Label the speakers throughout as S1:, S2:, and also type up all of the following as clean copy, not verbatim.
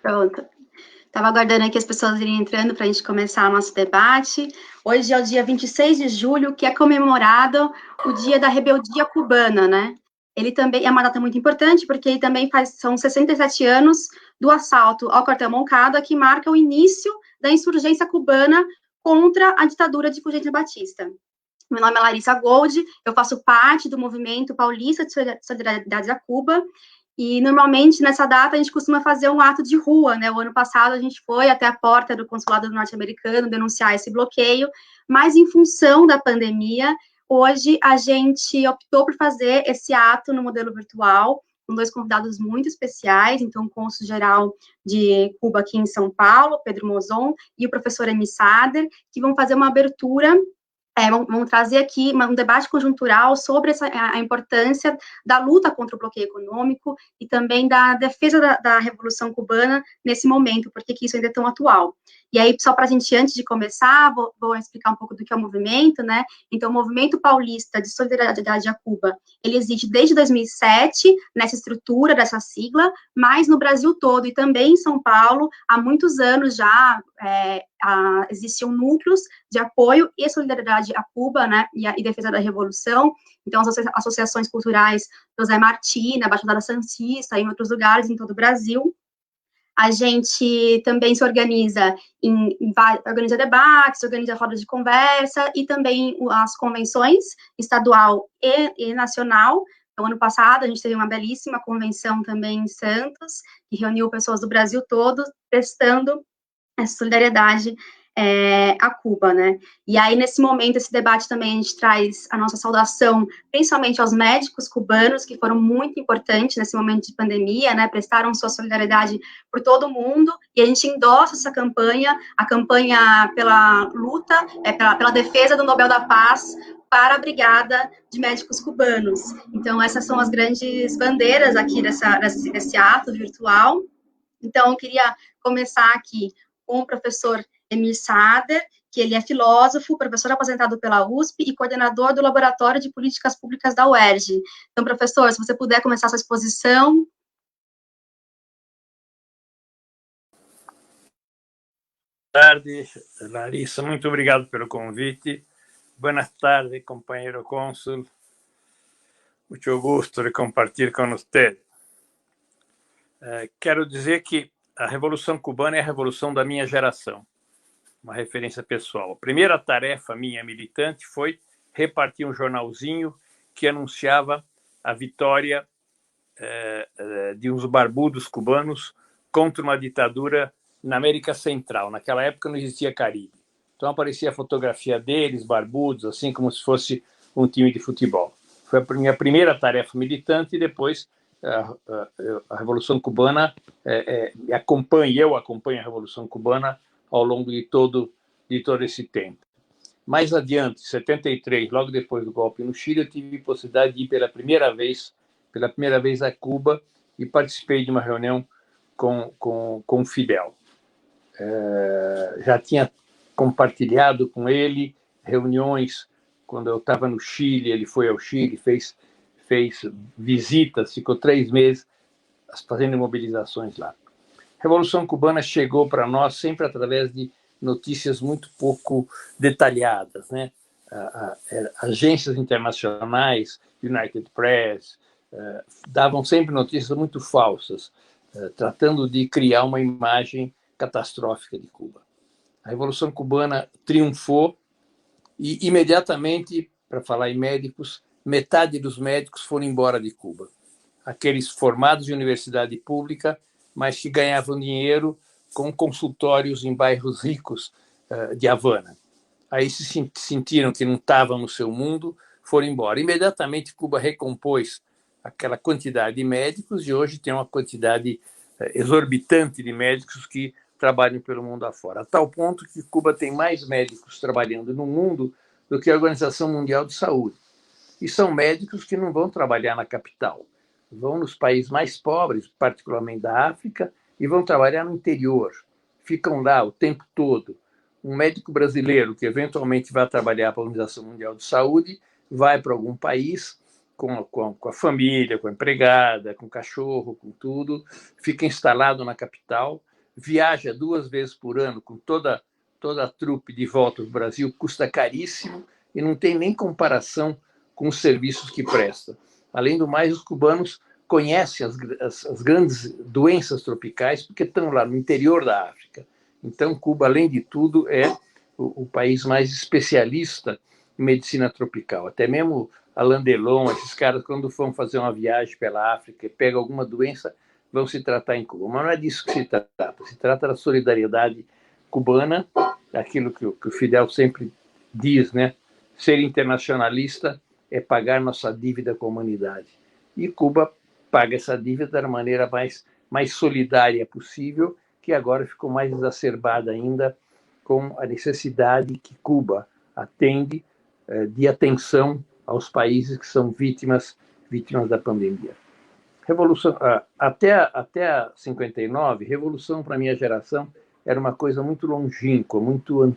S1: Pronto. Estava aguardando aqui as pessoas irem entrando para a gente começar o nosso debate. Hoje é o dia 26 de julho, que é comemorado o Dia da Rebeldia Cubana, né? Ele também é uma data muito importante, porque ele também são 67 anos do assalto ao quartel Moncada, que marca o início da insurgência cubana contra a ditadura de Fulgêncio Batista. Meu nome é Larissa Gold, eu faço parte do movimento paulista de solidariedade a Cuba, e normalmente nessa data a gente costuma fazer um ato de rua, né? O ano passado a gente foi até a porta do consulado norte-americano denunciar esse bloqueio, mas em função da pandemia, hoje a gente optou por fazer esse ato no modelo virtual, com dois convidados muito especiais, então o cônsul-geral de Cuba aqui em São Paulo, Pedro Mozon, e o professor Emi Sader, que vão fazer uma abertura vamos trazer aqui um debate conjuntural sobre a importância da luta contra o bloqueio econômico e também da defesa da Revolução Cubana nesse momento, porque que isso ainda é tão atual. E aí, só para a gente, antes de começar, vou explicar um pouco do que é o movimento, né? Então, o Movimento Paulista de Solidariedade a Cuba, ele existe desde 2007, nessa estrutura dessa sigla, mas no Brasil todo e também em São Paulo, há muitos anos já existiam núcleos de apoio e solidariedade a Cuba, né, e defesa da Revolução. Então, as associações culturais José Martí, na Baixada Santista, em outros lugares em todo o Brasil. A gente também se organiza organiza debates, organiza rodas de conversa e também as convenções estadual e nacional. Então, ano passado, a gente teve uma belíssima convenção também em Santos, que reuniu pessoas do Brasil todo, prestando essa solidariedade a Cuba, né? E aí, nesse momento, esse debate também, a gente traz a nossa saudação, principalmente aos médicos cubanos, que foram muito importantes nesse momento de pandemia, né? Prestaram sua solidariedade por todo o mundo, e a gente endossa essa campanha, a campanha pela luta, pela defesa do Nobel da Paz, para a Brigada de Médicos Cubanos. Então, essas são as grandes bandeiras aqui desse ato virtual. Então, eu queria começar aqui com o professor Emir Sader, que ele é filósofo, professor aposentado pela USP e coordenador do Laboratório de Políticas Públicas da UERJ. Então, professor, se você puder começar sua exposição.
S2: Boa tarde, Larissa, muito obrigado pelo convite. Boa tarde, companheiro cônsul. Muito gosto de compartilhar com você. Quero dizer que a Revolução Cubana é a revolução da minha geração, uma referência pessoal. A primeira tarefa minha militante foi repartir um jornalzinho que anunciava a vitória de uns barbudos cubanos contra uma ditadura na América Central. Naquela época não existia Caribe. Então aparecia a fotografia deles, barbudos, assim como se fosse um time de futebol. Foi a minha primeira tarefa militante e depois a Revolução Cubana eu acompanho a Revolução Cubana ao longo de todo esse tempo. Mais adiante, em 73, logo depois do golpe no Chile, eu tive a possibilidade de ir pela primeira vez a Cuba e participei de uma reunião com Fidel. Já tinha compartilhado com ele reuniões quando eu estava no Chile, ele foi ao Chile, fez visitas, ficou 3 meses fazendo mobilizações lá. A Revolução Cubana chegou para nós sempre através de notícias muito pouco detalhadas, né? Agências internacionais, United Press, davam sempre notícias muito falsas, tratando de criar uma imagem catastrófica de Cuba. A Revolução Cubana triunfou e, imediatamente, para falar em médicos, metade dos médicos foram embora de Cuba. Aqueles formados de universidade pública, mas que ganhavam dinheiro com consultórios em bairros ricos de Havana. Aí se sentiram que não estavam no seu mundo, foram embora. Imediatamente, Cuba recompôs aquela quantidade de médicos e hoje tem uma quantidade exorbitante de médicos que trabalham pelo mundo afora. A tal ponto que Cuba tem mais médicos trabalhando no mundo do que a Organização Mundial de Saúde. E são médicos que não vão trabalhar na capital. Vão nos países mais pobres, particularmente da África, e vão trabalhar no interior. Ficam lá o tempo todo. Um médico brasileiro que eventualmente vai trabalhar para a Organização Mundial de Saúde vai para algum país com a família, com a empregada, com o cachorro, com tudo, fica instalado na capital viaja 2 vezes por ano com toda a trupe de volta ao Brasil, custa caríssimo e não tem nem comparação com os serviços que presta. Além do mais, os cubanos conhecem as grandes doenças tropicais porque estão lá no interior da África. Então, Cuba, além de tudo, é o país mais especialista em medicina tropical. Até mesmo Alain Delon, esses caras, quando vão fazer uma viagem pela África e pegam alguma doença, vão se tratar em Cuba. Mas não é disso que se trata da solidariedade cubana, aquilo que o Fidel sempre diz, né? Ser internacionalista é pagar nossa dívida com a humanidade. E Cuba paga essa dívida da maneira mais solidária possível, que agora ficou mais exacerbada ainda com a necessidade que Cuba atende de atenção aos países que são vítimas da pandemia. Revolução, até 59, revolução para a minha geração era uma coisa muito longínqua, muito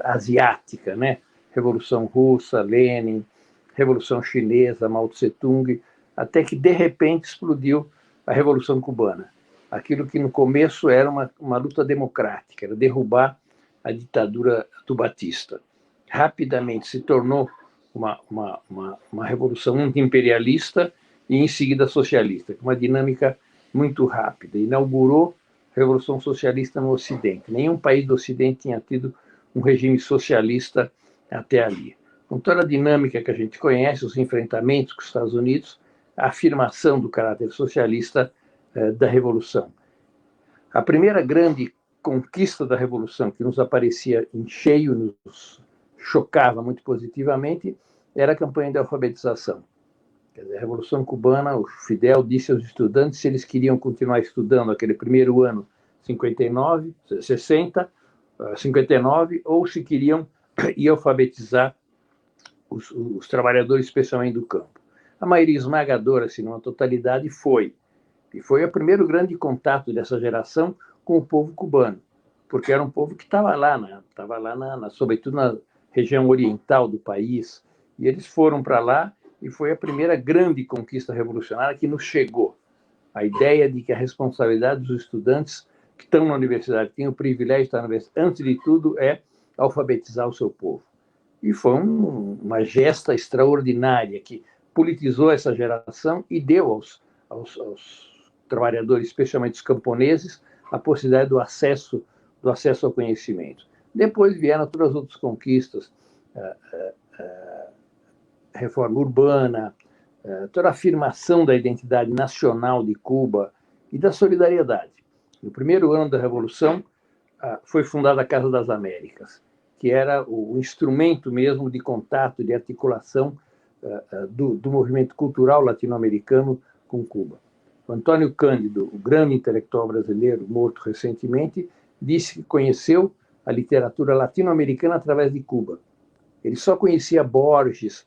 S2: asiática, né? Revolução Russa, Lenin, Revolução Chinesa, Mao Tse-tung, até que, de repente, explodiu a Revolução Cubana. Aquilo que, no começo, era uma luta democrática, era derrubar a ditadura do Batista. Rapidamente se tornou uma revolução anti-imperialista e, em seguida, socialista, com uma dinâmica muito rápida. Inaugurou a Revolução Socialista no Ocidente. Nenhum país do Ocidente tinha tido um regime socialista até ali. Com toda a dinâmica que a gente conhece, os enfrentamentos com os Estados Unidos, a afirmação do caráter socialista da Revolução. A primeira grande conquista da Revolução, que nos aparecia em cheio, nos chocava muito positivamente, era a campanha de alfabetização. Quer dizer, a Revolução Cubana, o Fidel disse aos estudantes se eles queriam continuar estudando aquele primeiro ano, 59, 60, 59, ou se queriam ir alfabetizar os trabalhadores, especialmente do campo. A maioria esmagadora, se não a totalidade, foi. E foi o primeiro grande contato dessa geração com o povo cubano, porque era um povo que estava lá, sobretudo na região oriental do país, e eles foram para lá e foi a primeira grande conquista revolucionária que nos chegou. A ideia de que a responsabilidade dos estudantes que estão na universidade, que têm o privilégio de estar na universidade, antes de tudo, é alfabetizar o seu povo. E foi uma gesta extraordinária que politizou essa geração e deu aos trabalhadores, especialmente os camponeses, a possibilidade do acesso ao conhecimento. Depois vieram todas as outras conquistas, reforma urbana, toda a afirmação da identidade nacional de Cuba e da solidariedade. No primeiro ano da Revolução, foi fundada a Casa das Américas, que era o instrumento mesmo de contato, de articulação do movimento cultural latino-americano com Cuba. O Antônio Cândido, o grande intelectual brasileiro, morto recentemente, disse que conheceu a literatura latino-americana através de Cuba. Ele só conhecia Borges,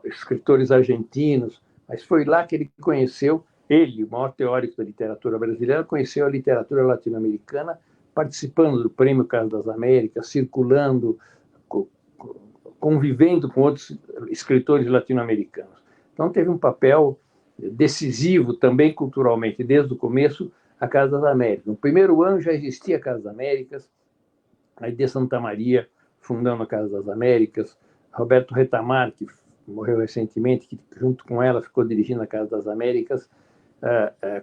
S2: escritores argentinos, mas foi lá que ele conheceu, ele, o maior teórico da literatura brasileira, conheceu a literatura latino-americana, participando do Prêmio Casa das Américas, circulando, convivendo com outros escritores latino-americanos. Então, teve um papel decisivo também culturalmente, desde o começo, a Casa das Américas. No primeiro ano já existia a Casa das Américas, a de Santa Maria, fundando a Casa das Américas, Roberto Retamar, que morreu recentemente, que junto com ela ficou dirigindo a Casa das Américas,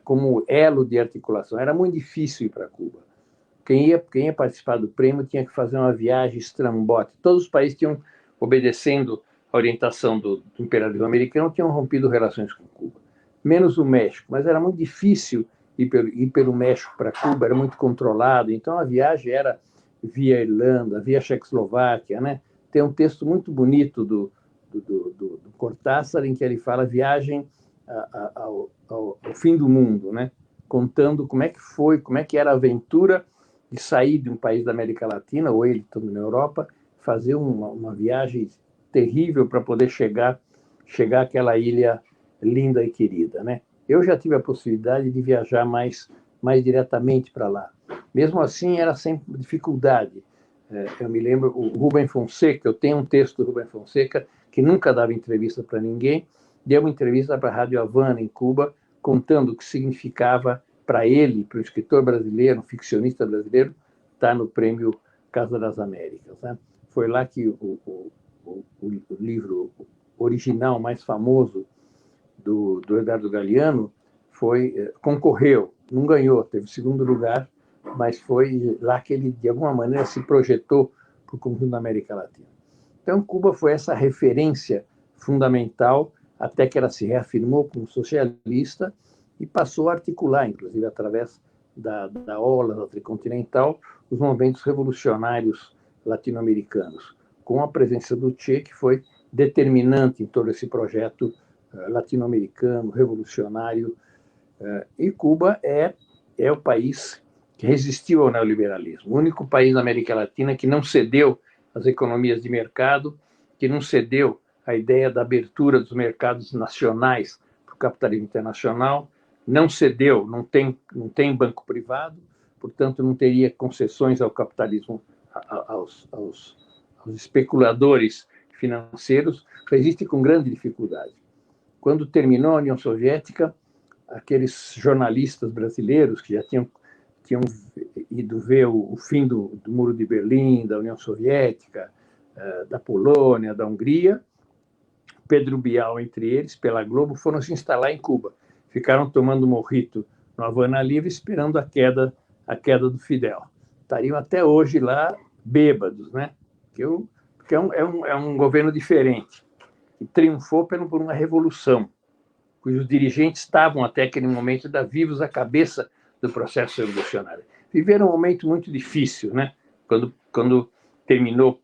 S2: como elo de articulação. Era muito difícil ir para Cuba. Quem ia participar do prêmio tinha que fazer uma viagem estrambote. Todos os países tinham, obedecendo a orientação do imperialismo americano, tinham rompido relações com Cuba. Menos o México, mas era muito difícil ir pelo México para Cuba, era muito controlado. Então a viagem era via Irlanda, via Checoslováquia, né? Tem um texto muito bonito do Cortázar em que ele fala viagem ao fim do mundo, né? Contando como é que foi, como é que era a aventura de sair de um país da América Latina, ou ele estando na Europa, fazer uma viagem terrível para poder chegar àquela ilha linda e querida, né? Eu já tive a possibilidade de viajar mais diretamente para lá. Mesmo assim, era sempre dificuldade. Eu me lembro, o Rubem Fonseca, eu tenho um texto do Rubem Fonseca, que nunca dava entrevista para ninguém, deu uma entrevista para a Rádio Havana, em Cuba, contando o que significava para ele, para o escritor brasileiro, um ficcionista brasileiro, está no Prêmio Casa das Américas, né? Foi lá que o livro original mais famoso do Eduardo Galeano concorreu, não ganhou, teve segundo lugar, mas foi lá que ele, de alguma maneira, se projetou para o conjunto da América Latina. Então, Cuba foi essa referência fundamental até que ela se reafirmou como socialista e passou a articular, inclusive através da OLA, da Tricontinental, os movimentos revolucionários latino-americanos, com a presença do Che, que foi determinante em todo esse projeto latino-americano, revolucionário. E Cuba é o país que resistiu ao neoliberalismo, o único país da América Latina que não cedeu às economias de mercado, que não cedeu à ideia da abertura dos mercados nacionais para o capitalismo internacional, não cedeu, não tem banco privado, portanto, não teria concessões ao capitalismo, aos especuladores financeiros, resiste com grande dificuldade. Quando terminou a União Soviética, aqueles jornalistas brasileiros que já tinham ido ver o fim do Muro de Berlim, da União Soviética, da Polônia, da Hungria, Pedro Bial entre eles, pela Globo, foram se instalar em Cuba. Ficaram tomando mojito no Havana Livre, esperando a queda do Fidel. Estariam até hoje lá bêbados, né? Porque é um governo diferente, que triunfou por uma revolução, cujos dirigentes estavam até aquele momento vivos à cabeça do processo revolucionário. Viveram um momento muito difícil, né? Quando terminou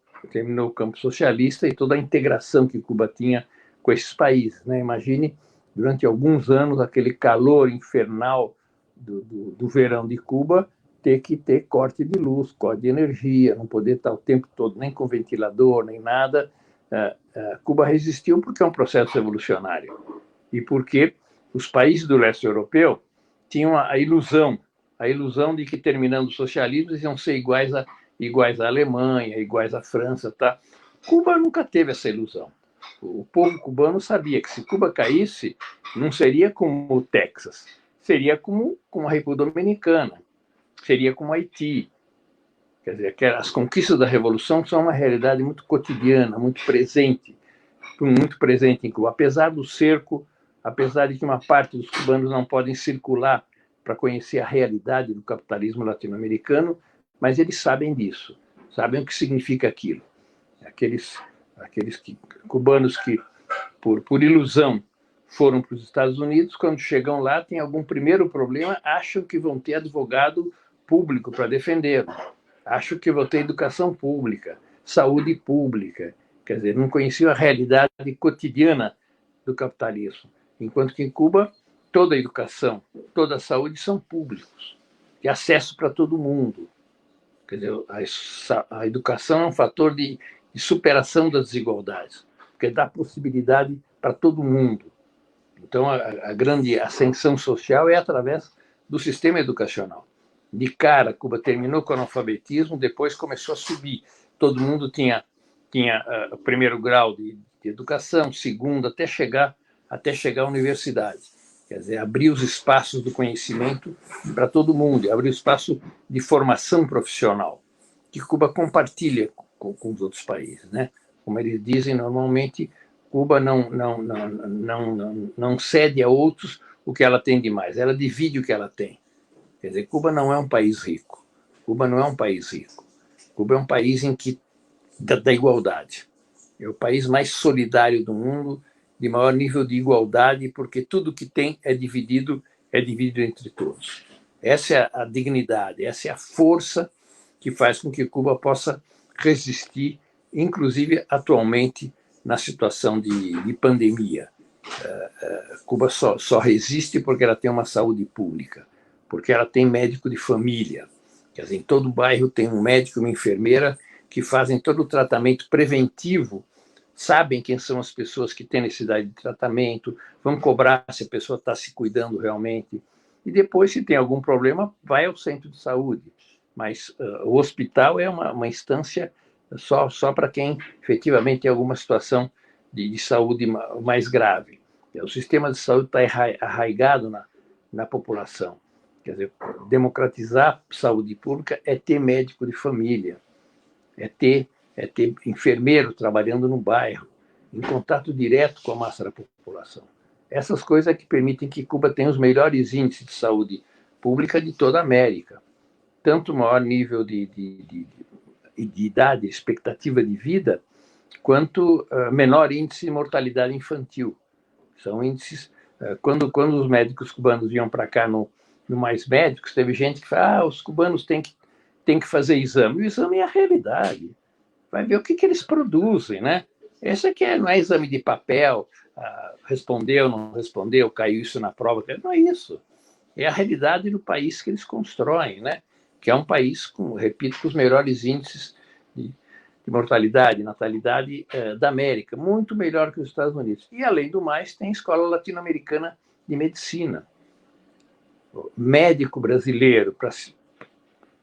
S2: o campo socialista e toda a integração que Cuba tinha com esses países, né? Imagine, durante alguns anos, aquele calor infernal do verão de Cuba, ter que ter corte de luz, corte de energia, não poder estar o tempo todo nem com ventilador, nem nada. Cuba resistiu porque é um processo revolucionário e porque os países do leste europeu tinham a ilusão de que, terminando o socialismo, eles iam ser iguais à Alemanha, iguais à França. Tá? Cuba nunca teve essa ilusão. O povo cubano sabia que, se Cuba caísse, não seria como o Texas, seria como a República Dominicana, seria como Haiti. Quer dizer, as conquistas da Revolução são uma realidade muito cotidiana, muito presente em Cuba. Apesar do cerco, apesar de que uma parte dos cubanos não podem circular para conhecer a realidade do capitalismo latino-americano, mas eles sabem disso, sabem o que significa aquilo. Aqueles cubanos que, por ilusão, foram para os Estados Unidos, quando chegam lá, tem algum primeiro problema, acham que vão ter advogado público para defender, acham que vão ter educação pública, saúde pública, quer dizer, não conheciam a realidade cotidiana do capitalismo. Enquanto que em Cuba, toda a educação, toda a saúde são públicos, de acesso para todo mundo. Quer dizer, a educação é um fator de superação das desigualdades, porque dá possibilidade para todo mundo. Então, a grande ascensão social é através do sistema educacional. De cara, Cuba terminou com o analfabetismo, depois começou a subir. Todo mundo tinha o primeiro grau de educação, segundo, até chegar à universidade. Quer dizer, abrir os espaços do conhecimento para todo mundo, abrir o espaço de formação profissional, que Cuba compartilha com os outros países, né? Como eles dizem, normalmente, Cuba não cede a outros o que ela tem de mais, ela divide o que ela tem. Quer dizer, Cuba não é um país rico. Cuba não é um país rico. Cuba é um país da igualdade. É o país mais solidário do mundo, de maior nível de igualdade, porque tudo que tem é dividido entre todos. Essa é a dignidade, essa é a força que faz com que Cuba possa resistir, inclusive atualmente, na situação de pandemia. Cuba só resiste porque ela tem uma saúde pública, porque ela tem médico de família. Quer dizer, em todo bairro tem um médico e uma enfermeira que fazem todo o tratamento preventivo, sabem quem são as pessoas que têm necessidade de tratamento, vão cobrar se a pessoa está se cuidando realmente. E depois, se tem algum problema, vai ao centro de saúde. Mas o hospital é uma instância só para quem efetivamente tem alguma situação de saúde mais grave. O sistema de saúde está arraigado na população. Quer dizer, democratizar a saúde pública é ter médico de família, é ter enfermeiro trabalhando no bairro, em contato direto com a massa da população. Essas coisas é que permitem que Cuba tenha os melhores índices de saúde pública de toda a América. Tanto o maior nível de idade, expectativa de vida, quanto menor índice de mortalidade infantil. São índices... Quando os médicos cubanos iam para cá no Mais Médicos, teve gente que fala, os cubanos têm que fazer exame. O exame é a realidade. Vai ver o que eles produzem, né? Esse aqui não é exame de papel, respondeu, não respondeu, caiu isso na prova. Não é isso. É a realidade do país que eles constroem, né? Que é um país, repito, com os melhores índices de mortalidade, natalidade da América, muito melhor que os Estados Unidos. E, além do mais, tem a Escola Latino-Americana de Medicina. Médico brasileiro,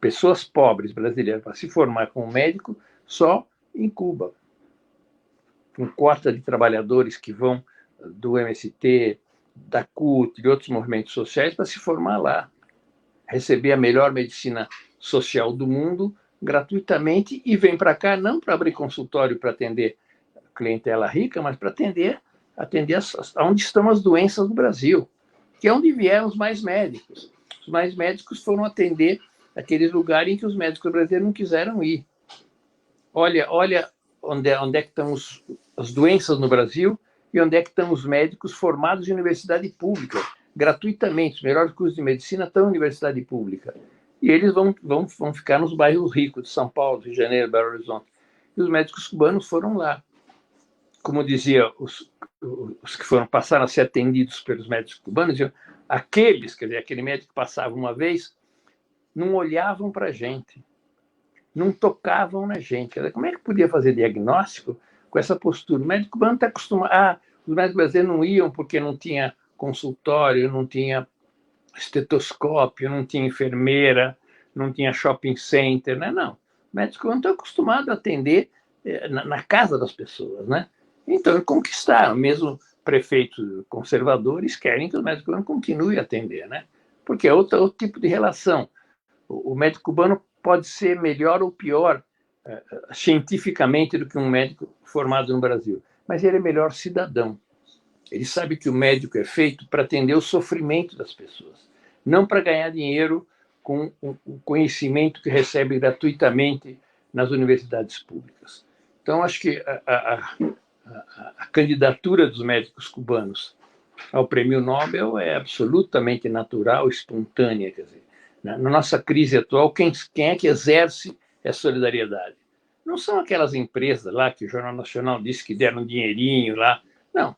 S2: pessoas pobres brasileiras, para se formar como médico, só em Cuba. Com cota de trabalhadores que vão do MST, da CUT, de outros movimentos sociais, para se formar lá. Receber a melhor medicina social do mundo gratuitamente e vem para cá não para abrir consultório para atender clientela rica, mas para atender onde estão as doenças do Brasil, que é onde vieram os mais médicos. Os mais médicos foram atender aqueles lugares em que os médicos brasileiros não quiseram ir. Olha onde é que estão as doenças no Brasil e onde é que estão os médicos formados em universidade pública, gratuitamente. Os melhores cursos de medicina estão em universidade pública. E eles vão ficar nos bairros ricos de São Paulo, Rio de Janeiro, Belo Horizonte. E os médicos cubanos foram lá. Como dizia, os que passaram a ser atendidos pelos médicos cubanos, diziam, aquele médico que passava uma vez, não olhavam para a gente, não tocavam na gente. Quer dizer, como é que podia fazer diagnóstico com essa postura? O médico cubano está acostumado. Os médicos brasileiros não iam porque não tinha consultório, não tinha estetoscópio, não tinha enfermeira, não tinha shopping center, né? Não. O médico cubano está acostumado a atender na casa das pessoas, né? Então, conquistaram. Mesmo prefeitos conservadores querem que os médicos cubanos continuem a atender, né? Porque é outro tipo de relação. O médico cubano pode ser melhor ou pior cientificamente do que um médico formado no Brasil, mas ele é melhor cidadão. Ele sabe que o médico é feito para atender o sofrimento das pessoas, não para ganhar dinheiro com o conhecimento que recebe gratuitamente nas universidades públicas. Então, acho que a candidatura dos médicos cubanos ao Prêmio Nobel é absolutamente natural, espontânea. Quer dizer, na nossa crise atual, quem é que exerce essa solidariedade? Não são aquelas empresas lá que o Jornal Nacional disse que deram dinheirinho lá. Não.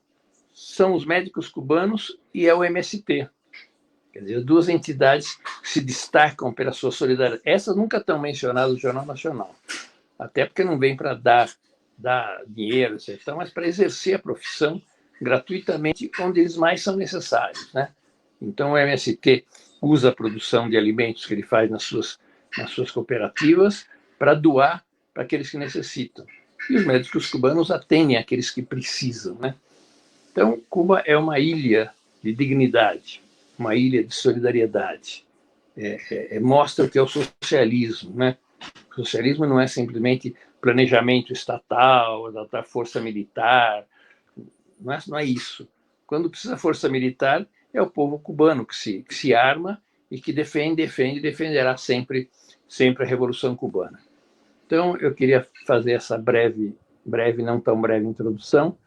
S2: São os médicos cubanos e é o MST. Quer dizer, duas entidades que se destacam pela sua solidariedade. Essas nunca estão mencionadas no Jornal Nacional. Até porque não vem para dar dinheiro, etc., mas para exercer a profissão gratuitamente onde eles mais são necessários, né? Então, o MST usa a produção de alimentos que ele faz nas suas cooperativas para doar para aqueles que necessitam. E os médicos cubanos atendem aqueles que precisam, né? Então, Cuba é uma ilha de dignidade, uma ilha de solidariedade. Mostra o que é o socialismo, né? O socialismo não é simplesmente planejamento estatal, da força militar, não é isso. Quando precisa força militar, é o povo cubano que se arma e que defende e defenderá sempre a Revolução Cubana. Então, eu queria fazer essa breve, não tão breve introdução,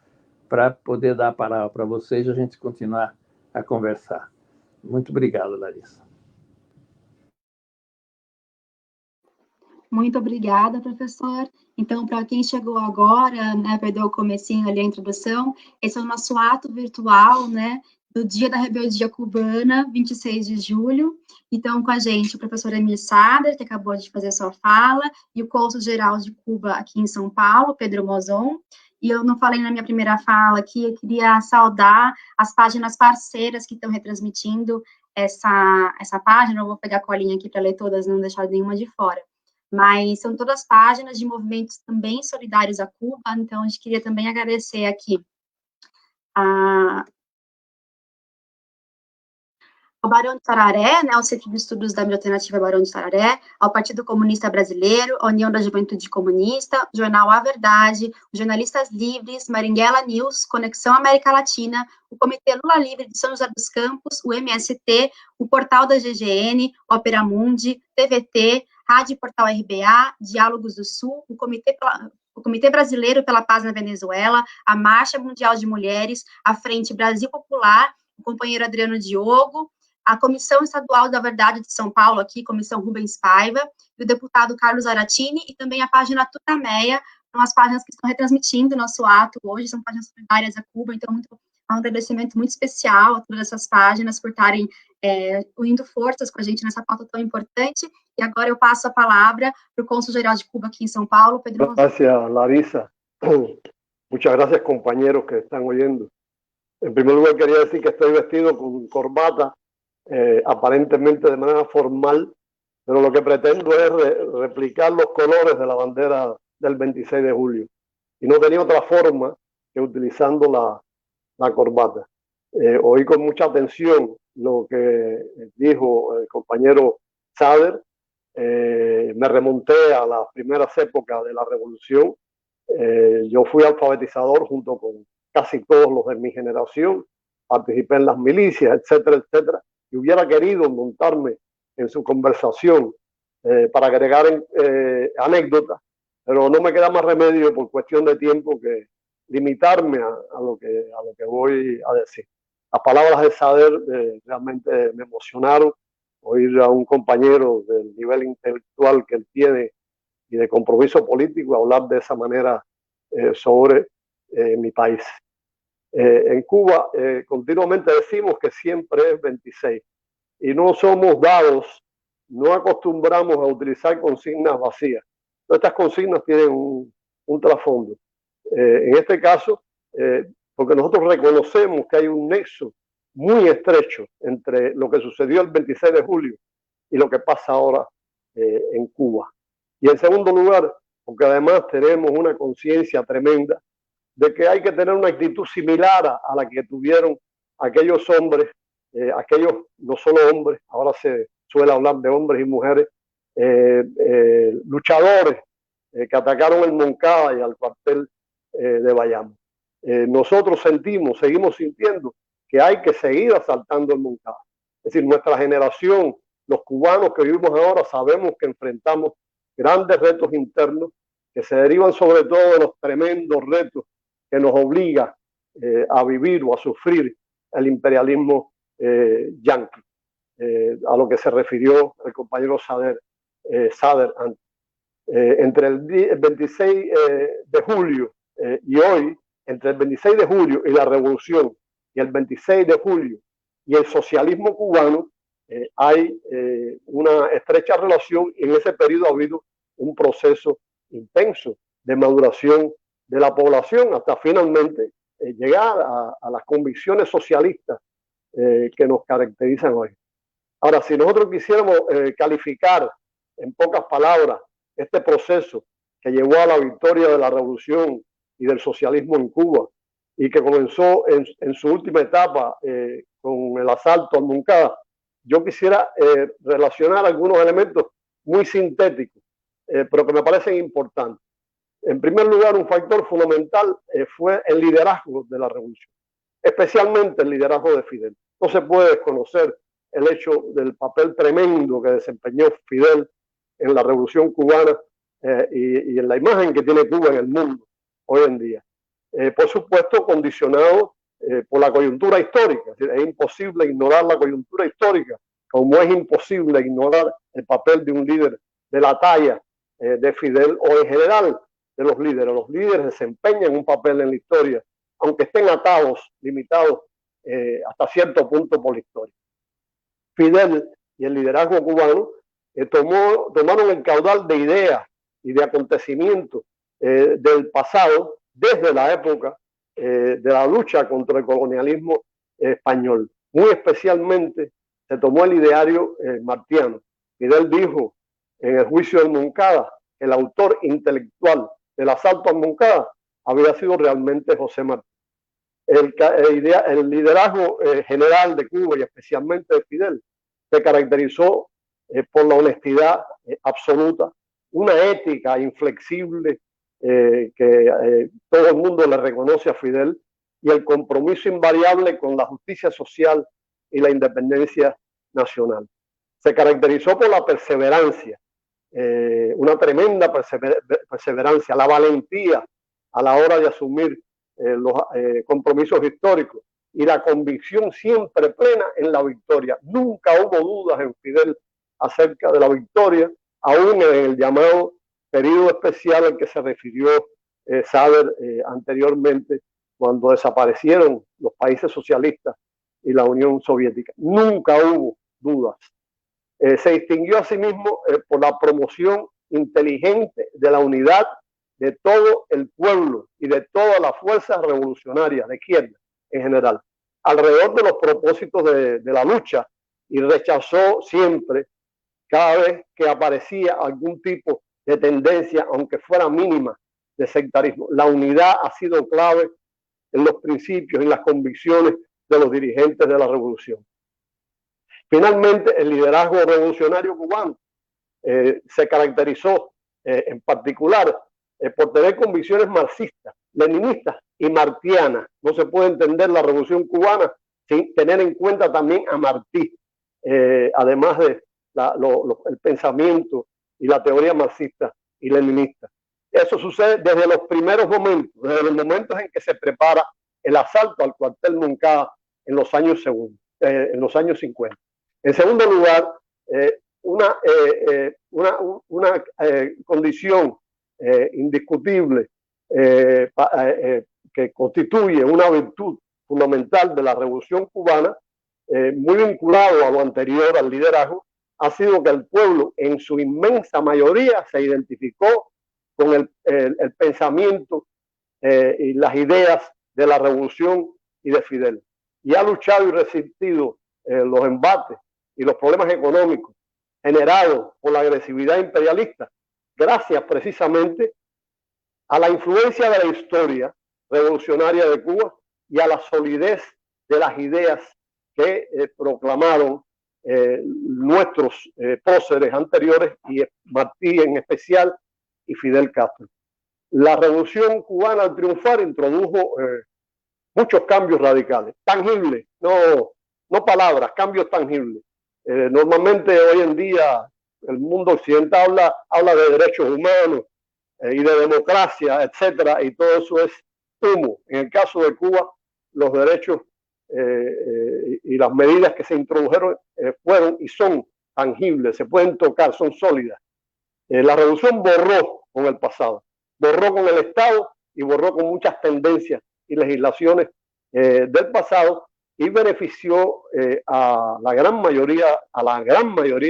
S2: para poder dar a palavra para vocês e a gente continuar a conversar. Muito obrigado, Larissa.
S1: Muito obrigada, professor. Então, para quem chegou agora, né, perdeu o comecinho ali, a introdução, esse é o nosso ato virtual, né, do Dia da Rebeldia Cubana, 26 de julho. Então, com a gente, o professor Emir Sader, que acabou de fazer sua fala, e o cônsul-geral de Cuba aqui em São Paulo, Pedro Mozon. E eu não falei na minha primeira fala aqui, eu queria saudar as páginas parceiras que estão retransmitindo essa página. Eu vou pegar a colinha aqui para ler todas, não deixar nenhuma de fora. Mas são todas páginas de movimentos também solidários a Cuba, então a gente queria também agradecer aqui ao Barão de Sararé, né, ao Centro de Estudos da Mídia Alternativa Barão de Sararé, ao Partido Comunista Brasileiro, à União da Juventude Comunista, o Jornal A Verdade, os Jornalistas Livres, Marighella News, Conexão América Latina, o Comitê Lula Livre de São José dos Campos, o MST, o Portal da GGN, Opera Mundi, TVT, Rádio Portal RBA, Diálogos do Sul, o Comitê Brasileiro pela Paz na Venezuela, a Marcha Mundial de Mulheres, a Frente Brasil Popular, o companheiro Adriano Diogo, a Comissão Estadual da Verdade de São Paulo, aqui, Comissão Rubens Paiva, e o deputado Carlos Aratini, e também a página Tutameia, são as páginas que estão retransmitindo o nosso ato hoje, são páginas solidárias a Cuba, então um agradecimento muito especial a todas essas páginas por estarem unindo forças com a gente nessa pauta tão importante, e agora eu passo a palavra para o Cônsul-Geral de Cuba aqui em São Paulo, Pedro Rosado.
S3: Gracias, Larissa. Muchas gracias, compañeros que están oyendo. En primer lugar, quería decir que estoy vestido con corbata, aparentemente de manera formal, pero lo que pretendo es replicar los colores de la bandera del 26 de julio. Y no tenía otra forma que utilizando la corbata. Oí con mucha atención lo que dijo el compañero Sader. Me remonté a las primeras épocas de la revolución. Yo fui alfabetizador junto con casi todos los de mi generación. Participé en las milicias, etcétera, etcétera. Y hubiera querido montarme en su conversación para agregar anécdotas, pero no me queda más remedio por cuestión de tiempo que limitarme a lo que voy a decir. Las palabras de Sader realmente me emocionaron. Oír a un compañero del nivel intelectual que él tiene y de compromiso político hablar de esa manera sobre mi país. En Cuba continuamente decimos que siempre es 26 y no somos dados, no acostumbramos a utilizar consignas vacías. Estas consignas tienen un trasfondo. En este caso, porque nosotros reconocemos que hay un nexo muy estrecho entre lo que sucedió el 26 de julio y lo que pasa ahora en Cuba. Y en segundo lugar, porque además tenemos una conciencia tremenda de que hay que tener una actitud similar a la que tuvieron aquellos hombres, aquellos no solo hombres, ahora se suele hablar de hombres y mujeres, luchadores que atacaron el Moncada y al cuartel de Bayamo. Nosotros seguimos sintiendo que hay que seguir asaltando el Moncada. Es decir, nuestra generación, los cubanos que vivimos ahora, sabemos que enfrentamos grandes retos internos que se derivan sobre todo de los tremendos retos que nos obliga a vivir o a sufrir el imperialismo yanqui, a lo que se refirió el compañero Sader antes. Entre el 26 de julio y hoy, entre el 26 de julio y la revolución y el 26 de julio y el socialismo cubano, hay una estrecha relación y en ese periodo ha habido un proceso intenso de maduración de la población hasta finalmente llegar a las convicciones socialistas que nos caracterizan hoy. Ahora, si nosotros quisiéramos calificar en pocas palabras este proceso que llevó a la victoria de la revolución y del socialismo en Cuba y que comenzó en su última etapa con el asalto al Moncada, yo quisiera relacionar algunos elementos muy sintéticos, pero que me parecen importantes. En primer lugar, un factor fundamental fue el liderazgo de la revolución, especialmente el liderazgo de Fidel. No se puede desconocer el hecho del papel tremendo que desempeñó Fidel en la revolución cubana y en la imagen que tiene Cuba en el mundo hoy en día. Por supuesto, condicionado por la coyuntura histórica. Es decir, es imposible ignorar la coyuntura histórica, como es imposible ignorar el papel de un líder de la talla de Fidel o en general de los líderes. Los líderes desempeñan un papel en la historia, aunque estén atados, limitados hasta cierto punto por la historia. Fidel y el liderazgo cubano tomaron el caudal de ideas y de acontecimientos del pasado desde la época de la lucha contra el colonialismo español. Muy especialmente se tomó el ideario martiano. Fidel dijo en el juicio del Moncada que el autor intelectual del asalto al Moncada había sido realmente José Martí. el liderazgo general de Cuba y especialmente de Fidel se caracterizó por la honestidad absoluta, una ética inflexible que todo el mundo le reconoce a Fidel, y el compromiso invariable con la justicia social y la independencia nacional. Se caracterizó por la perseverancia, una tremenda perseverancia, la valentía a la hora de asumir los compromisos históricos y la convicción siempre plena en la victoria. Nunca hubo dudas en Fidel acerca de la victoria, aún en el llamado periodo especial al que se refirió Sader anteriormente, cuando desaparecieron los países socialistas y la Unión Soviética. Nunca hubo dudas. Se distinguió asimismo por la promoción inteligente de la unidad de todo el pueblo y de todas las fuerzas revolucionarias de izquierda en general, alrededor de los propósitos de la lucha, y rechazó siempre, cada vez que aparecía algún tipo de tendencia, aunque fuera mínima, de sectarismo. La unidad ha sido clave en los principios y las convicciones de los dirigentes de la revolución. Finalmente, el liderazgo revolucionario cubano se caracterizó en particular por tener convicciones marxistas, leninistas y martianas. No se puede entender la revolución cubana sin tener en cuenta también a Martí, además de el pensamiento y la teoría marxista y leninista. Eso sucede desde los primeros momentos, desde los momentos en que se prepara el asalto al cuartel Moncada en los años 50. En segundo lugar, una condición indiscutible que constituye una virtud fundamental de la revolución cubana, muy vinculado a lo anterior, al liderazgo, ha sido que el pueblo en su inmensa mayoría se identificó con el pensamiento y las ideas de la revolución y de Fidel, y ha luchado y resistido los embates y los problemas económicos generados por la agresividad imperialista, gracias precisamente a la influencia de la historia revolucionaria de Cuba y a la solidez de las ideas que proclamaron nuestros próceres anteriores, y Martí en especial, y Fidel Castro. La revolución cubana, al triunfar, introdujo muchos cambios radicales, tangibles, no palabras, cambios tangibles. Normalmente hoy en día el mundo occidental habla de derechos humanos y de democracia, etcétera, y todo eso es humo. En el caso de Cuba, los derechos y las medidas que se introdujeron fueron y son tangibles, se pueden tocar, son sólidas. La revolución borró con el pasado, borró con el Estado y borró con muchas tendencias y legislaciones del pasado, y benefició a la gran mayoría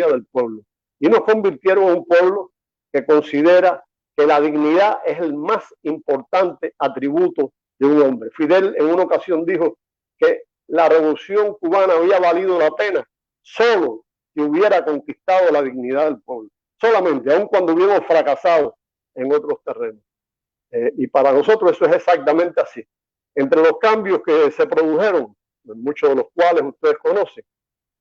S3: del pueblo, y nos convirtieron en un pueblo que considera que la dignidad es el más importante atributo de un hombre. Fidel en una ocasión dijo que la revolución cubana había valido la pena solo si hubiera conquistado la dignidad del pueblo, solamente, aun cuando hubiéramos fracasado en otros terrenos. Y para nosotros eso es exactamente así. Entre los cambios que se produjeron, muchos de los cuales ustedes conocen,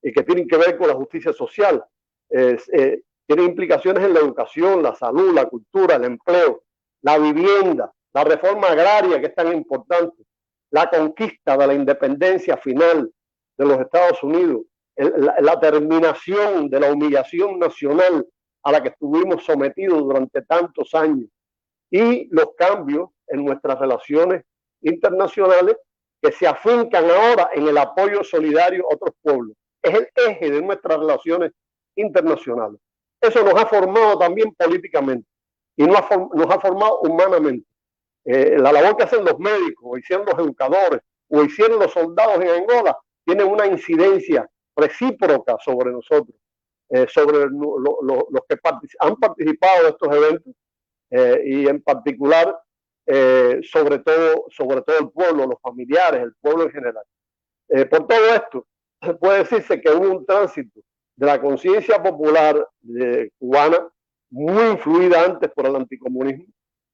S3: y que tienen que ver con la justicia social, tienen implicaciones en la educación, la salud, la cultura, el empleo, la vivienda, la reforma agraria, que es tan importante, la conquista de la independencia final de los Estados Unidos, la terminación de la humillación nacional a la que estuvimos sometidos durante tantos años, y los cambios en nuestras relaciones internacionales que se afincan ahora en el apoyo solidario a otros pueblos. Es el eje de nuestras relaciones internacionales. Eso nos ha formado también políticamente y nos ha formado humanamente. La labor que hacen los médicos, o hicieron los educadores, o hicieron los soldados en Angola, tiene una incidencia recíproca sobre nosotros, sobre los que han participado de estos eventos, y en particular sobre todo el pueblo, los familiares, el pueblo en general. Por todo esto, puede decirse que hubo un tránsito de la conciencia popular cubana, muy influida antes por el anticomunismo,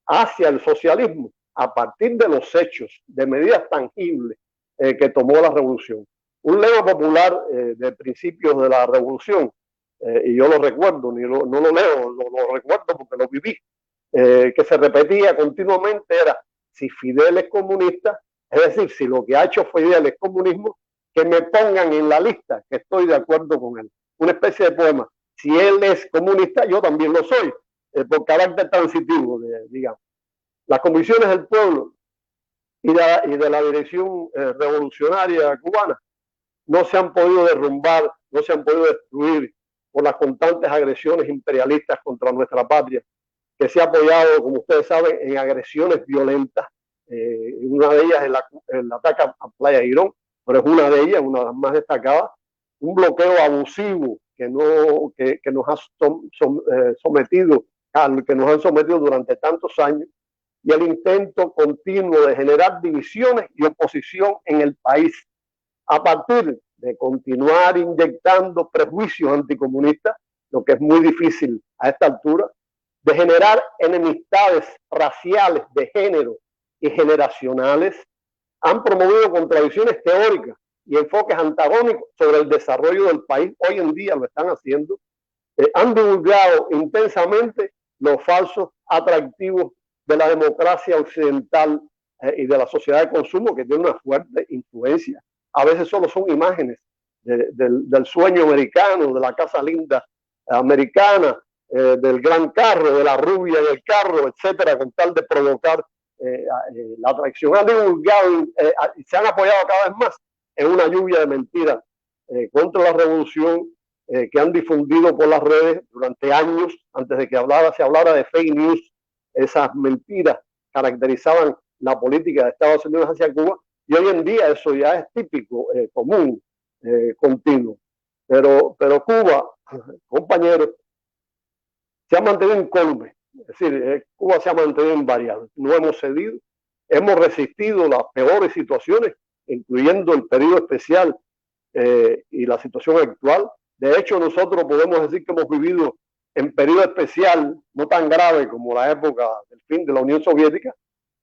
S3: hacia el socialismo, a partir de los hechos, de medidas tangibles que tomó la revolución. Un lema popular de principios de la revolución, y yo lo recuerdo, no lo leo, lo recuerdo porque lo viví, que se repetía continuamente era: si Fidel es comunista, es decir, si lo que ha hecho Fidel es comunismo, que me pongan en la lista que estoy de acuerdo con él. Una especie de poema. Si él es comunista, yo también lo soy, por carácter transitivo, digamos. Las convicciones del pueblo y de la dirección revolucionaria cubana no se han podido derrumbar, no se han podido destruir por las constantes agresiones imperialistas contra nuestra patria, que se ha apoyado, como ustedes saben, en agresiones violentas. Una de ellas es el ataque a Playa Girón, pero es una de ellas, una de las más destacadas. Un bloqueo abusivo que nos ha sometido, al que nos han sometido durante tantos años, y el intento continuo de generar divisiones y oposición en el país, a partir de continuar inyectando prejuicios anticomunistas, lo que es muy difícil a esta altura, de generar enemistades raciales, de género y generacionales, han promovido contradicciones teóricas y enfoques antagónicos sobre el desarrollo del país. Hoy en día lo están haciendo. Han divulgado intensamente los falsos atractivos de la democracia occidental y de la sociedad de consumo, que tiene una fuerte influencia. A veces solo son imágenes del sueño americano, de la casa linda americana, del gran carro, de la rubia del carro, etcétera, con tal de provocar la atracción. Han divulgado y se han apoyado cada vez más en una lluvia de mentiras contra la revolución, que han difundido por las redes durante años. Antes de que se hablara de fake news, esas mentiras caracterizaban la política de Estados Unidos hacia Cuba, y hoy en día eso ya es típico, común, continuo. Pero Cuba, compañeros, se ha mantenido incólume. Es decir, Cuba se ha mantenido invariable. No hemos cedido, hemos resistido las peores situaciones, incluyendo el periodo especial y la situación actual. De hecho, nosotros podemos decir que hemos vivido en periodo especial, no tan grave como la época del fin de la Unión Soviética,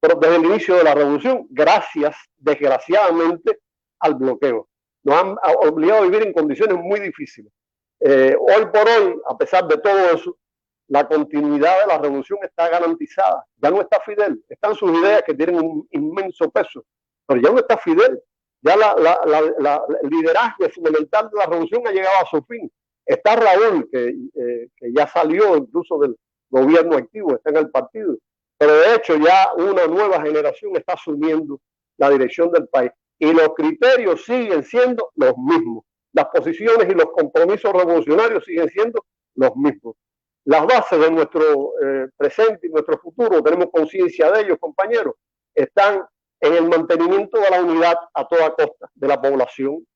S3: pero desde el inicio de la revolución, gracias, desgraciadamente, al bloqueo. Nos han obligado a vivir en condiciones muy difíciles. Hoy por hoy, a pesar de todo eso, la continuidad de la revolución está garantizada. Ya no está Fidel, están sus ideas que tienen un inmenso peso, pero ya no está Fidel. Ya el liderazgo fundamental de la revolución ha llegado a su fin. Está Raúl, que ya salió incluso del gobierno activo, está en el partido. Pero de hecho ya una nueva generación está asumiendo la dirección del país. Y los criterios siguen siendo los mismos. Las posiciones y los compromisos revolucionarios siguen siendo los mismos. Las bases de nuestro presente y nuestro futuro, tenemos conciencia de ellos, compañeros, están en el mantenimiento de la unidad a toda costa de la población,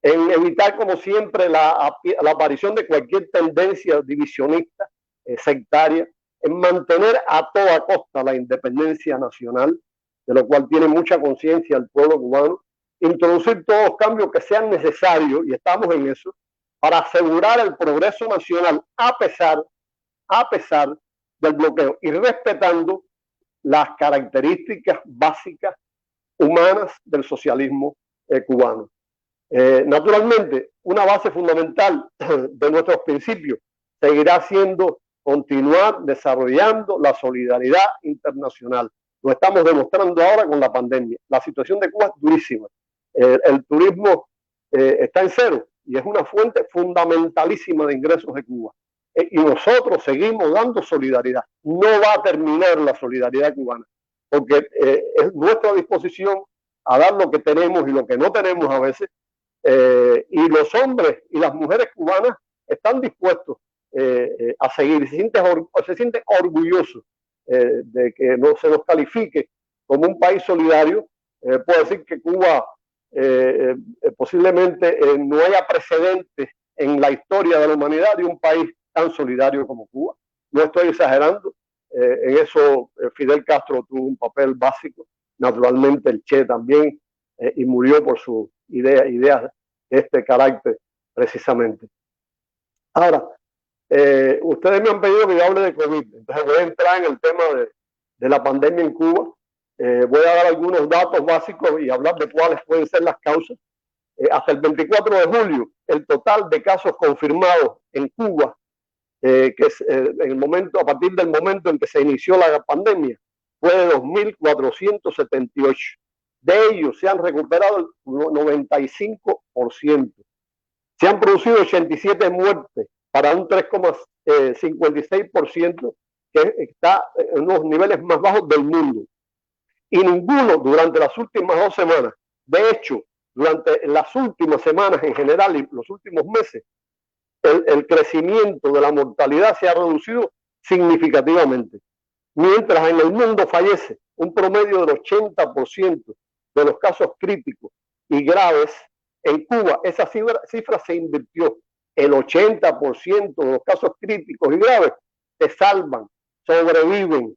S3: en evitar, como siempre, la aparición de cualquier tendencia divisionista, sectaria, en mantener a toda costa la independencia nacional, de lo cual tiene mucha conciencia el pueblo cubano, introducir todos los cambios que sean necesarios, y estamos en eso, para asegurar el progreso nacional a pesar del bloqueo y respetando las características básicas humanas del socialismo cubano. Naturalmente, una base fundamental de nuestros principios seguirá siendo continuar desarrollando la solidaridad internacional. Lo estamos demostrando ahora con la pandemia. La situación de Cuba es durísima. El turismo está en cero y es una fuente fundamentalísima de ingresos de Cuba. Y nosotros seguimos dando solidaridad. No va a terminar la solidaridad cubana, porque es nuestra disposición a dar lo que tenemos y lo que no tenemos a veces. Y los hombres y las mujeres cubanas están dispuestos a seguir. Se sienten orgullosos de que no se nos califique como un país solidario. Puedo decir que Cuba posiblemente no haya precedentes en la historia de la humanidad de un país tan solidario como Cuba. No estoy exagerando. En eso Fidel Castro tuvo un papel básico. Naturalmente el Che también, y murió por sus ideas de este carácter precisamente. Ahora, ustedes me han pedido que yo hable de COVID, entonces voy a entrar en el tema de la pandemia en Cuba, Voy a dar algunos datos básicos y hablar de cuáles pueden ser las causas. Hasta el 24 de julio, el total de casos confirmados en Cuba, que es a partir del momento en que se inició la pandemia, fue de 2.478. De ellos se han recuperado el 95%. Se han producido 87 muertes para un 3,56%, que está en los niveles más bajos del mundo. Y ninguno durante las últimas 2 semanas. De hecho, durante las últimas semanas en general y los últimos meses, el crecimiento de la mortalidad se ha reducido significativamente. Mientras en el mundo fallece un promedio del 80% de los casos críticos y graves, en Cuba esa cifra se invirtió. El 80% de los casos críticos y graves se salvan, sobreviven.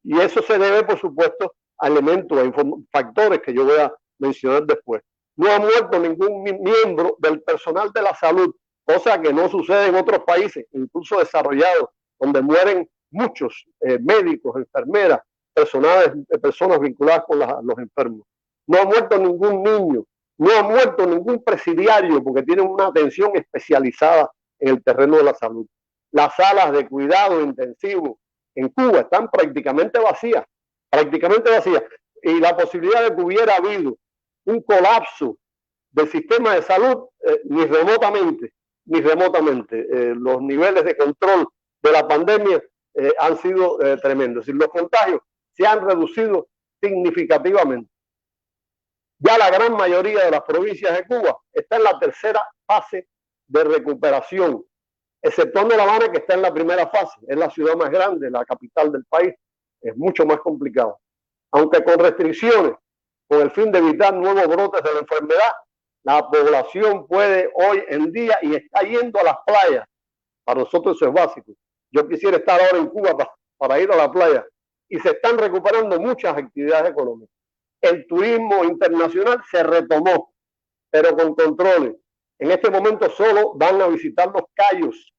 S3: Y eso se debe, por supuesto, a elementos, a factores que yo voy a mencionar después. No ha muerto ningún miembro del personal de la salud, cosa que no sucede en otros países, incluso desarrollados, donde mueren muchos médicos, enfermeras, personas vinculadas con los enfermos. No ha muerto ningún niño, no ha muerto ningún presidiario, porque tienen una atención especializada en el terreno de la salud. Las salas de cuidado intensivo en Cuba están prácticamente vacías, y la posibilidad de que hubiera habido un colapso del sistema de salud, ni remotamente. Los niveles de control de la pandemia han sido tremendos. Es decir, los contagios se han reducido significativamente. Ya la gran mayoría de las provincias de Cuba está en la tercera fase de recuperación, exceptuando La Habana, que está en la primera fase. Es la ciudad más grande, la capital del país. Es mucho más complicado. Aunque con restricciones, con el fin de evitar nuevos brotes de la enfermedad, la población puede hoy en día y está yendo a las playas. Para nosotros eso es básico. Yo quisiera estar ahora en Cuba para ir a la playa. Y se están recuperando muchas actividades económicas. El turismo internacional se retomó, pero con controles. En este momento solo van a visitar los cayos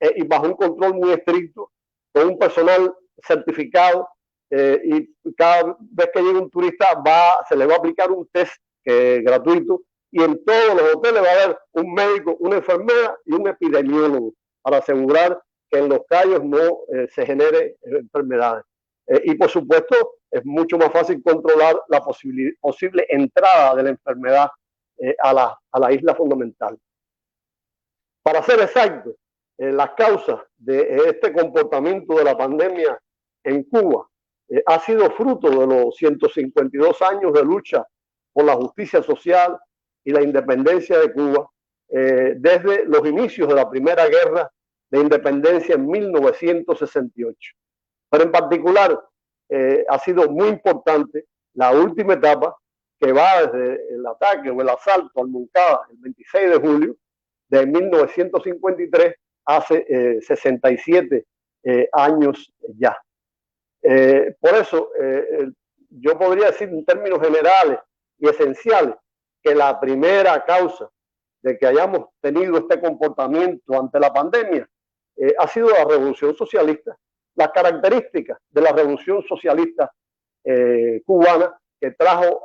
S3: y bajo un control muy estricto, con un personal certificado, y cada vez que llegue un turista se le va a aplicar un test gratuito, y en todos los hoteles va a haber un médico, una enfermera y un epidemiólogo para asegurar que en los cayos no se genere enfermedades. Y por supuesto es mucho más fácil controlar la posible entrada de la enfermedad a la isla fundamental. Para ser exacto, las causas de este comportamiento de la pandemia en Cuba ha sido fruto de los 152 años de lucha por la justicia social y la independencia de Cuba, desde los inicios de la primera guerra de independencia en 1968. Pero en particular ha sido muy importante la última etapa, que va desde el ataque o el asalto al Moncada el 26 de julio de 1953, hace 67 años ya. Por eso yo podría decir en términos generales y esenciales que la primera causa de que hayamos tenido este comportamiento ante la pandemia ha sido la revolución socialista, las características de la revolución socialista cubana, que trajo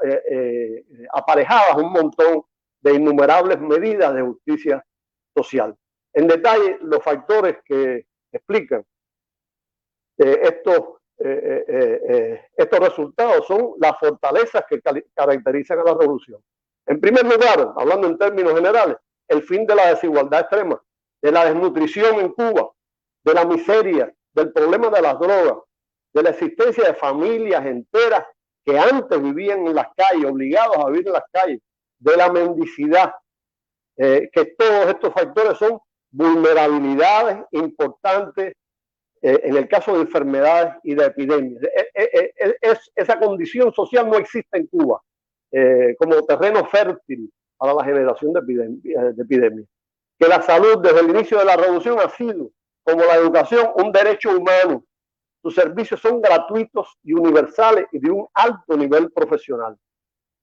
S3: aparejadas un montón de innumerables medidas de justicia social. En detalle, los factores que explican estos resultados son las fortalezas que caracterizan a la revolución. En primer lugar, hablando en términos generales, el fin de la desigualdad extrema, de la desnutrición en Cuba, de la miseria, del problema de las drogas, de la existencia de familias enteras que antes vivían en las calles, obligados a vivir en las calles, de la mendicidad, que todos estos factores son vulnerabilidades importantes en el caso de enfermedades y de epidemias. Esa condición social no existe en Cuba como terreno fértil para la generación de epidemias. Que la salud desde el inicio de la revolución ha sido, como la educación, un derecho humano. Sus servicios son gratuitos y universales y de un alto nivel profesional.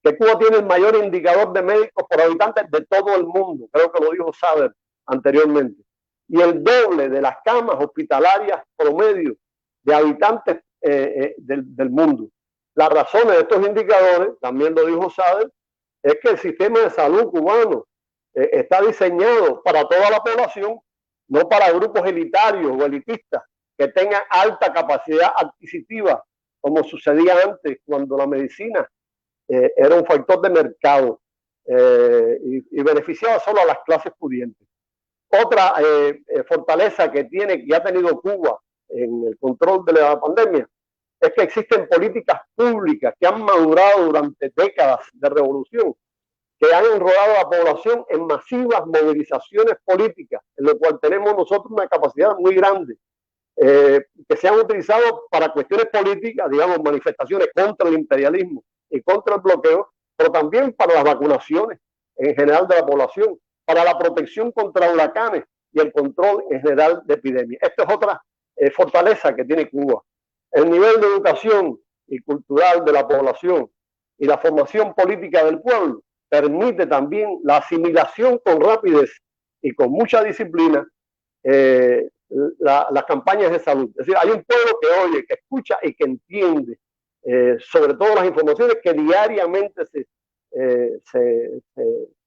S3: Que Cuba tiene el mayor indicador de médicos por habitantes de todo el mundo, creo que lo dijo Sader anteriormente, y el doble de las camas hospitalarias promedio de habitantes del mundo. Las razones de estos indicadores, también lo dijo Sader, es que el sistema de salud cubano está diseñado para toda la población, no para grupos elitarios o elitistas que tengan alta capacidad adquisitiva, como sucedía antes cuando la medicina era un factor de mercado y beneficiaba solo a las clases pudientes. Otra fortaleza que ha tenido Cuba en el control de la pandemia es que existen políticas públicas que han madurado durante décadas de revolución, que han enrolado a la población en masivas movilizaciones políticas, en lo cual tenemos nosotros una capacidad muy grande, que se han utilizado para cuestiones políticas, digamos, manifestaciones contra el imperialismo y contra el bloqueo, pero también para las vacunaciones en general de la población, para la protección contra huracanes y el control en general de epidemias. Esta es otra fortaleza que tiene Cuba. El nivel de educación y cultural de la población y la formación política del pueblo permite también la asimilación con rapidez y con mucha disciplina las campañas de salud. Es decir, hay un pueblo que oye, que escucha y que entiende sobre todo las informaciones que diariamente se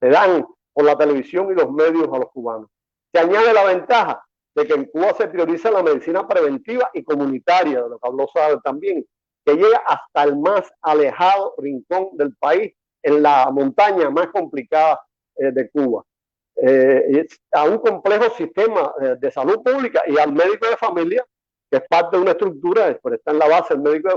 S3: dan por la televisión y los medios a los cubanos. Se añade la ventaja de que en Cuba se prioriza la medicina preventiva y comunitaria, de lo que habló Sader también, que llega hasta el más alejado rincón del país, en la montaña más complicada de Cuba. A un complejo sistema de salud pública y al médico de familia, que es parte de una estructura, pero está en la base el médico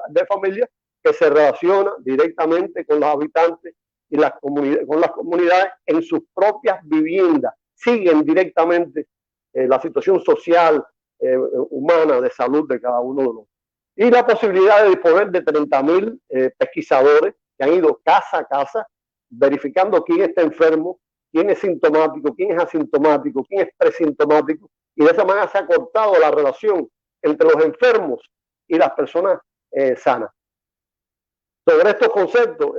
S3: de familia, que se relaciona directamente con los habitantes y con las comunidades en sus propias viviendas, siguen directamente la situación social, humana, de salud de cada uno de los. Y la posibilidad de disponer de 30.000 pesquisadores que han ido casa a casa, verificando quién está enfermo, quién es sintomático, quién es asintomático, quién es presintomático, y de esa manera se ha cortado la relación entre los enfermos y las personas sanas. Sobre estos conceptos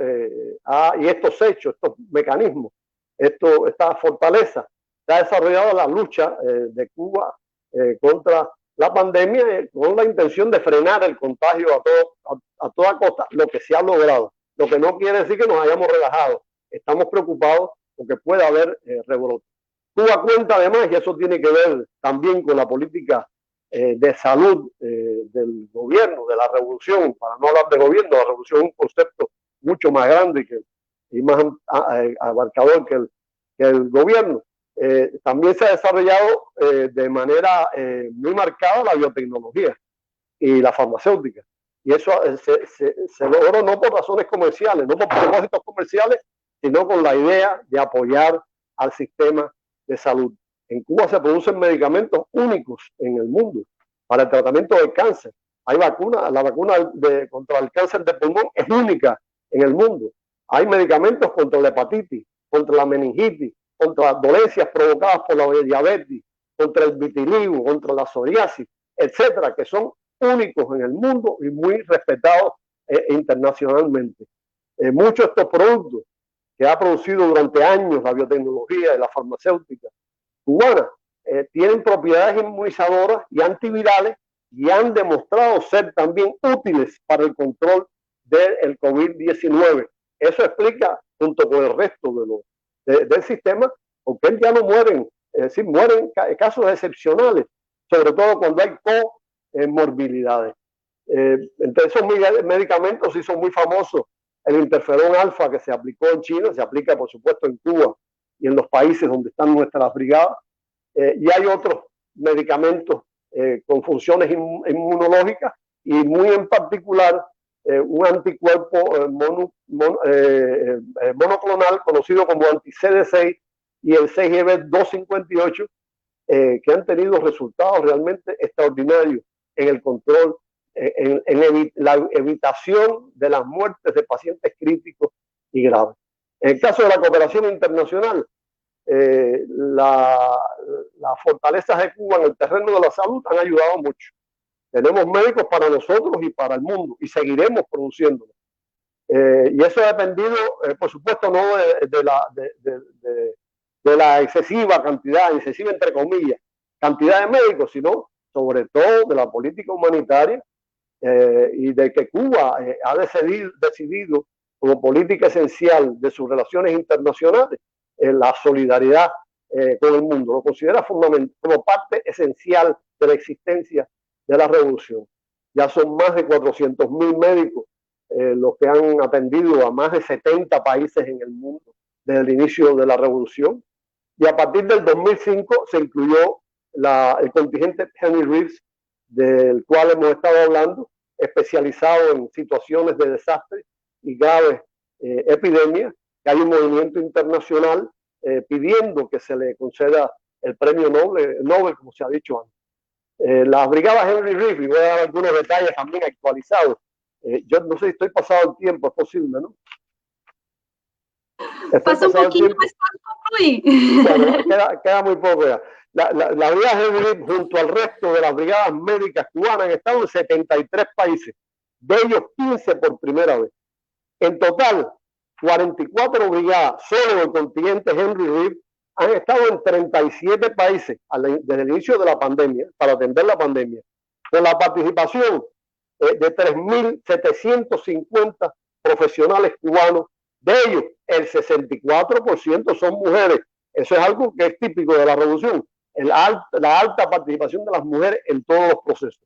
S3: y estos hechos, estos mecanismos, esta fortaleza, se ha desarrollado la lucha de Cuba contra la pandemia con la intención de frenar el contagio a toda costa, lo que se ha logrado. Lo que no quiere decir que nos hayamos relajado. Estamos preocupados porque puede haber rebrote. Cuba cuenta además, y eso tiene que ver también con la política de salud del gobierno, de la revolución, para no hablar de gobierno, la revolución es un concepto mucho más grande y más abarcador que el gobierno. También se ha desarrollado de manera muy marcada la biotecnología y la farmacéutica. Y eso se logró no por razones comerciales, no por propósitos comerciales, sino con la idea de apoyar al sistema de salud. En Cuba se producen medicamentos únicos en el mundo para el tratamiento del cáncer. Hay vacunas, la vacuna contra el cáncer de pulmón es única en el mundo. Hay medicamentos contra la hepatitis, contra la meningitis, contra dolencias provocadas por la diabetes, contra el vitiligo, contra la psoriasis, etcétera, que son únicos en el mundo y muy respetados internacionalmente. Muchos de estos productos que ha producido durante años la biotecnología y la farmacéutica cubana tienen propiedades inmunizadoras y antivirales y han demostrado ser también útiles para el control del COVID-19. Eso explica, junto con el resto del sistema, porque ya no mueren, es decir, mueren casos excepcionales, sobre todo cuando hay comorbilidades. Entre esos medicamentos sí son muy famosos el interferón alfa que se aplicó en China, se aplica por supuesto en Cuba y en los países donde están nuestras brigadas, y hay otros medicamentos con funciones inmunológicas y muy en particular un anticuerpo monoclonal conocido como anti-CD6 y el 6GB258 que han tenido resultados realmente extraordinarios en el control, en la evitación de las muertes de pacientes críticos y graves. En el caso de la cooperación internacional, las fortalezas de Cuba en el terreno de la salud han ayudado mucho. Tenemos médicos para nosotros y para el mundo y seguiremos produciéndolo. Y eso ha dependido, por supuesto, no de la excesiva cantidad, excesiva entre comillas, cantidad de médicos, sino sobre todo de la política humanitaria y de que Cuba ha decidido como política esencial de sus relaciones internacionales la solidaridad con el mundo. Lo considera fundamental, como parte esencial de la existencia de la revolución. Ya son más de 400.000 médicos los que han atendido a más de 70 países en el mundo desde el inicio de la revolución. Y a partir del 2005 se incluyó el contingente Henry Reeves, del cual hemos estado hablando, especializado en situaciones de desastre y graves epidemias, que hay un movimiento internacional pidiendo que se le conceda el premio Nobel, como se ha dicho antes. Las brigadas Henry Reeves, y voy a dar algunos detalles también actualizados. Yo no sé si estoy pasado el tiempo, es posible, ¿no?
S1: Pasa un poquinho, mas pode concluir.
S3: Bueno, queda muy poco ya. La brigada Henry Reeves, junto al resto de las brigadas médicas cubanas, han estado en 73 países, de ellos 15 por primera vez. En total, 44 brigadas solo del contingente Henry Reeves han estado en 37 países desde el inicio de la pandemia, para atender la pandemia, con la participación de 3.750 profesionales cubanos. De ellos, el 64% son mujeres. Eso es algo que es típico de la revolución, la alta participación de las mujeres en todos los procesos.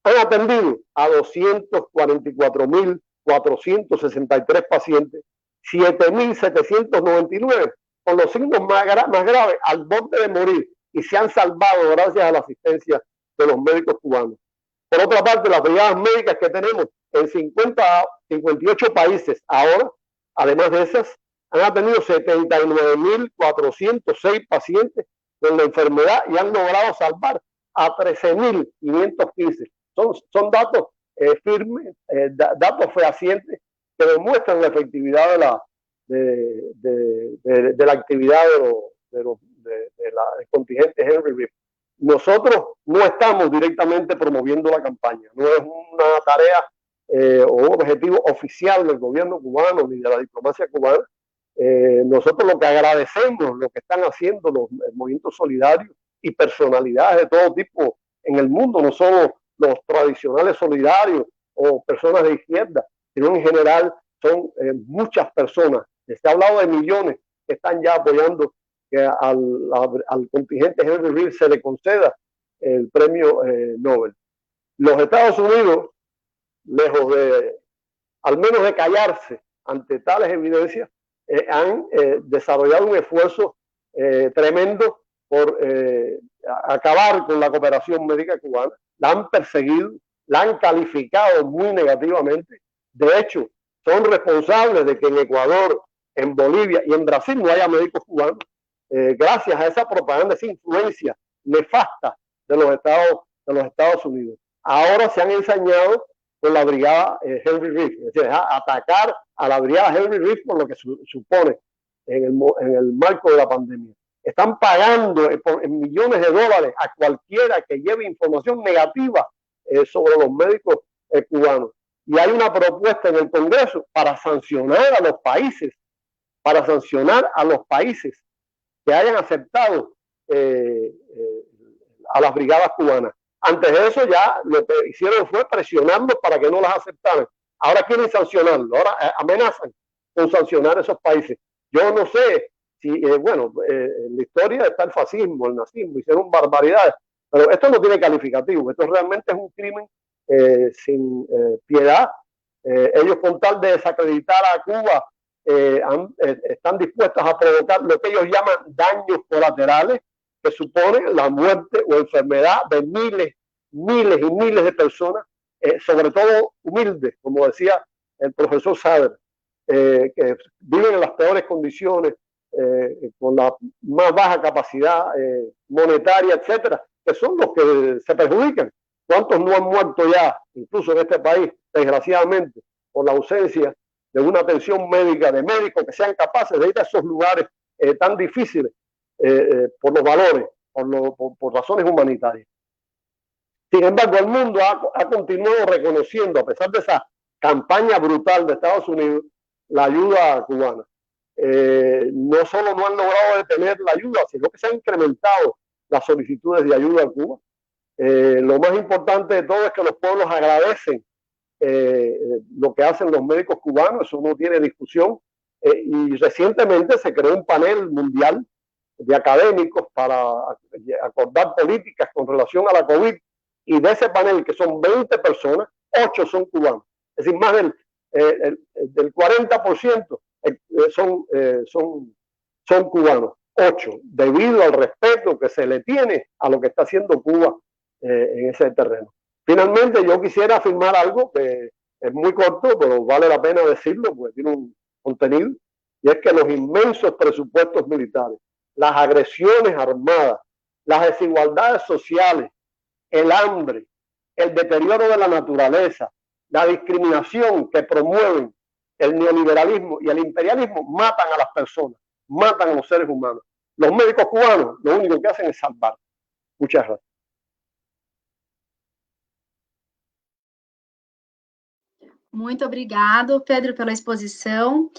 S3: Han atendido a 244.463 pacientes, 7.799 con los signos más graves al borde de morir, y se han salvado gracias a la asistencia de los médicos cubanos. Por otra parte, las brigadas médicas que tenemos en 58 países ahora, además de esas, han atendido 79.406 pacientes con la enfermedad y han logrado salvar a 13.515. Son datos firmes, datos fehacientes que demuestran la efectividad de la actividad del contingente Henry Reeves. Nosotros no estamos directamente promoviendo la campaña, no es una tarea o un objetivo oficial del gobierno cubano ni de la diplomacia cubana. Nosotros lo que agradecemos, lo que están haciendo los movimientos solidarios y personalidades de todo tipo en el mundo, no solo los tradicionales solidarios o personas de izquierda, sino en general son muchas personas. Se ha hablado de millones que están ya apoyando que al contingente Henry Reeves se le conceda el premio Nobel. Los Estados Unidos, lejos de, al menos de callarse ante tales evidencias, han desarrollado un esfuerzo tremendo por acabar con la cooperación médica cubana. La han perseguido, la han calificado muy negativamente. De hecho, son responsables de que en Ecuador, en Bolivia y en Brasil no haya médicos cubanos, gracias a esa propaganda, esa influencia nefasta de los Estados Unidos. Ahora se han ensañado con la brigada Henry Reeves, es decir, atacar a la brigada Henry Reeves por lo que supone en el marco de la pandemia. Están pagando en millones de dólares a cualquiera que lleve información negativa sobre los médicos cubanos. Y hay una propuesta en el Congreso para sancionar a los países, que hayan aceptado a las brigadas cubanas. Antes de eso ya lo que hicieron fue presionarlos para que no las aceptaran. Ahora quieren sancionarlo, ahora amenazan con sancionar a esos países. Yo no sé si, en la historia está el fascismo, el nazismo, hicieron barbaridades, pero esto no tiene calificativo, esto realmente es un crimen sin piedad. Ellos, con tal de desacreditar a Cuba, están dispuestos a provocar lo que ellos llaman daños colaterales, que supone la muerte o enfermedad de miles y miles de personas, sobre todo humildes, como decía el profesor Sader, que viven en las peores condiciones, con la más baja capacidad monetaria, etcétera, que son los que se perjudican. ¿Cuántos no han muerto ya, incluso en este país, desgraciadamente, por la ausencia de una atención médica, de médicos que sean capaces de ir a esos lugares tan difíciles por los valores, por razones humanitarias? Sin embargo, el mundo ha continuado reconociendo, a pesar de esa campaña brutal de Estados Unidos, la ayuda cubana. No solo no han logrado detener la ayuda, sino que se han incrementado las solicitudes de ayuda a Cuba. Lo más importante de todo es que los pueblos agradecen lo que hacen los médicos cubanos, eso no tiene discusión. Y recientemente se creó un panel mundial de académicos para acordar políticas con relación a la COVID, y de ese panel, que son 20 personas, 8 son cubanos. Es decir, más del 40% son cubanos, 8, debido al respeto que se le tiene a lo que está haciendo Cuba en ese terreno. Finalmente, yo quisiera afirmar algo que es muy corto, pero vale la pena decirlo porque tiene un contenido, y es que los inmensos presupuestos militares, las agresiones armadas, las desigualdades sociales, el hambre, el deterioro de la naturaleza, la discriminación que promueven el neoliberalismo y el imperialismo matan a las personas, matan a los seres humanos. Los médicos cubanos lo único que hacen es salvar. Muchas gracias.
S1: Muito obrigado, Pedro, pela exposição.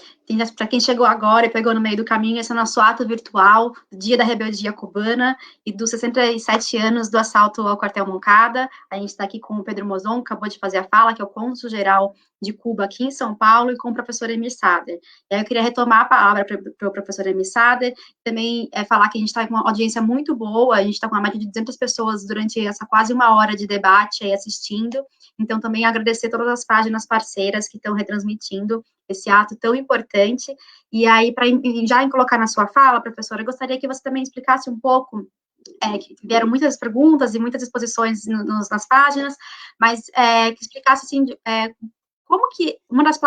S1: Para quem chegou agora e pegou no meio do caminho, esse é o nosso ato virtual do Dia da Rebeldia Cubana e dos 67 anos do assalto ao quartel Moncada. A gente está aqui com o Pedro Mozon, que acabou de fazer a fala, que é o cônsul-geral de Cuba aqui em São Paulo, e com o professor Emir Sader. E aí eu queria retomar a palavra para o professor Emir Sader, também falar que a gente está com uma audiência muito boa, a gente está com uma média de 200 pessoas durante essa quase uma hora de debate aí assistindo. Então, também agradecer todas as páginas parceiras que estão retransmitindo esse ato tão importante. E aí, para já colocar na sua fala, professora, eu gostaria que você também explicasse um pouco, que vieram muitas perguntas e muitas exposições nas páginas, mas que explicasse, assim, como que uma das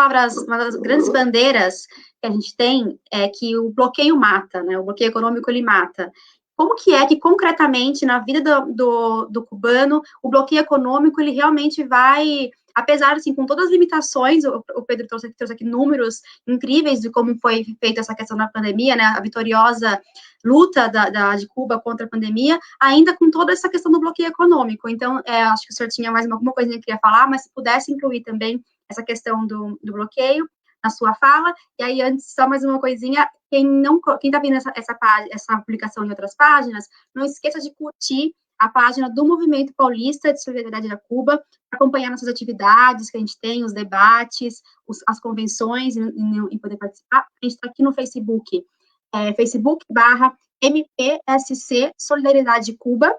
S1: grandes bandeiras que a gente tem é que o bloqueio mata, né? O bloqueio econômico, ele mata. Como que é que, concretamente, na vida do cubano, o bloqueio econômico, ele realmente vai, apesar, assim, com todas as limitações, o Pedro trouxe aqui números incríveis de como foi feita essa questão da pandemia, né, a vitoriosa luta de Cuba contra a pandemia, ainda com toda essa questão do bloqueio econômico. Então, acho que o senhor tinha mais alguma coisa que queria falar, mas se pudesse incluir também essa questão do bloqueio na sua fala. E aí, antes, só mais uma coisinha, quem está vendo essa publicação em outras páginas, não esqueça de curtir a página do Movimento Paulista de Solidariedade a Cuba, acompanhar nossas atividades que a gente tem, os debates, as convenções, e poder participar. A gente está aqui no Facebook, facebook.com/MPSC Solidariedade Cuba,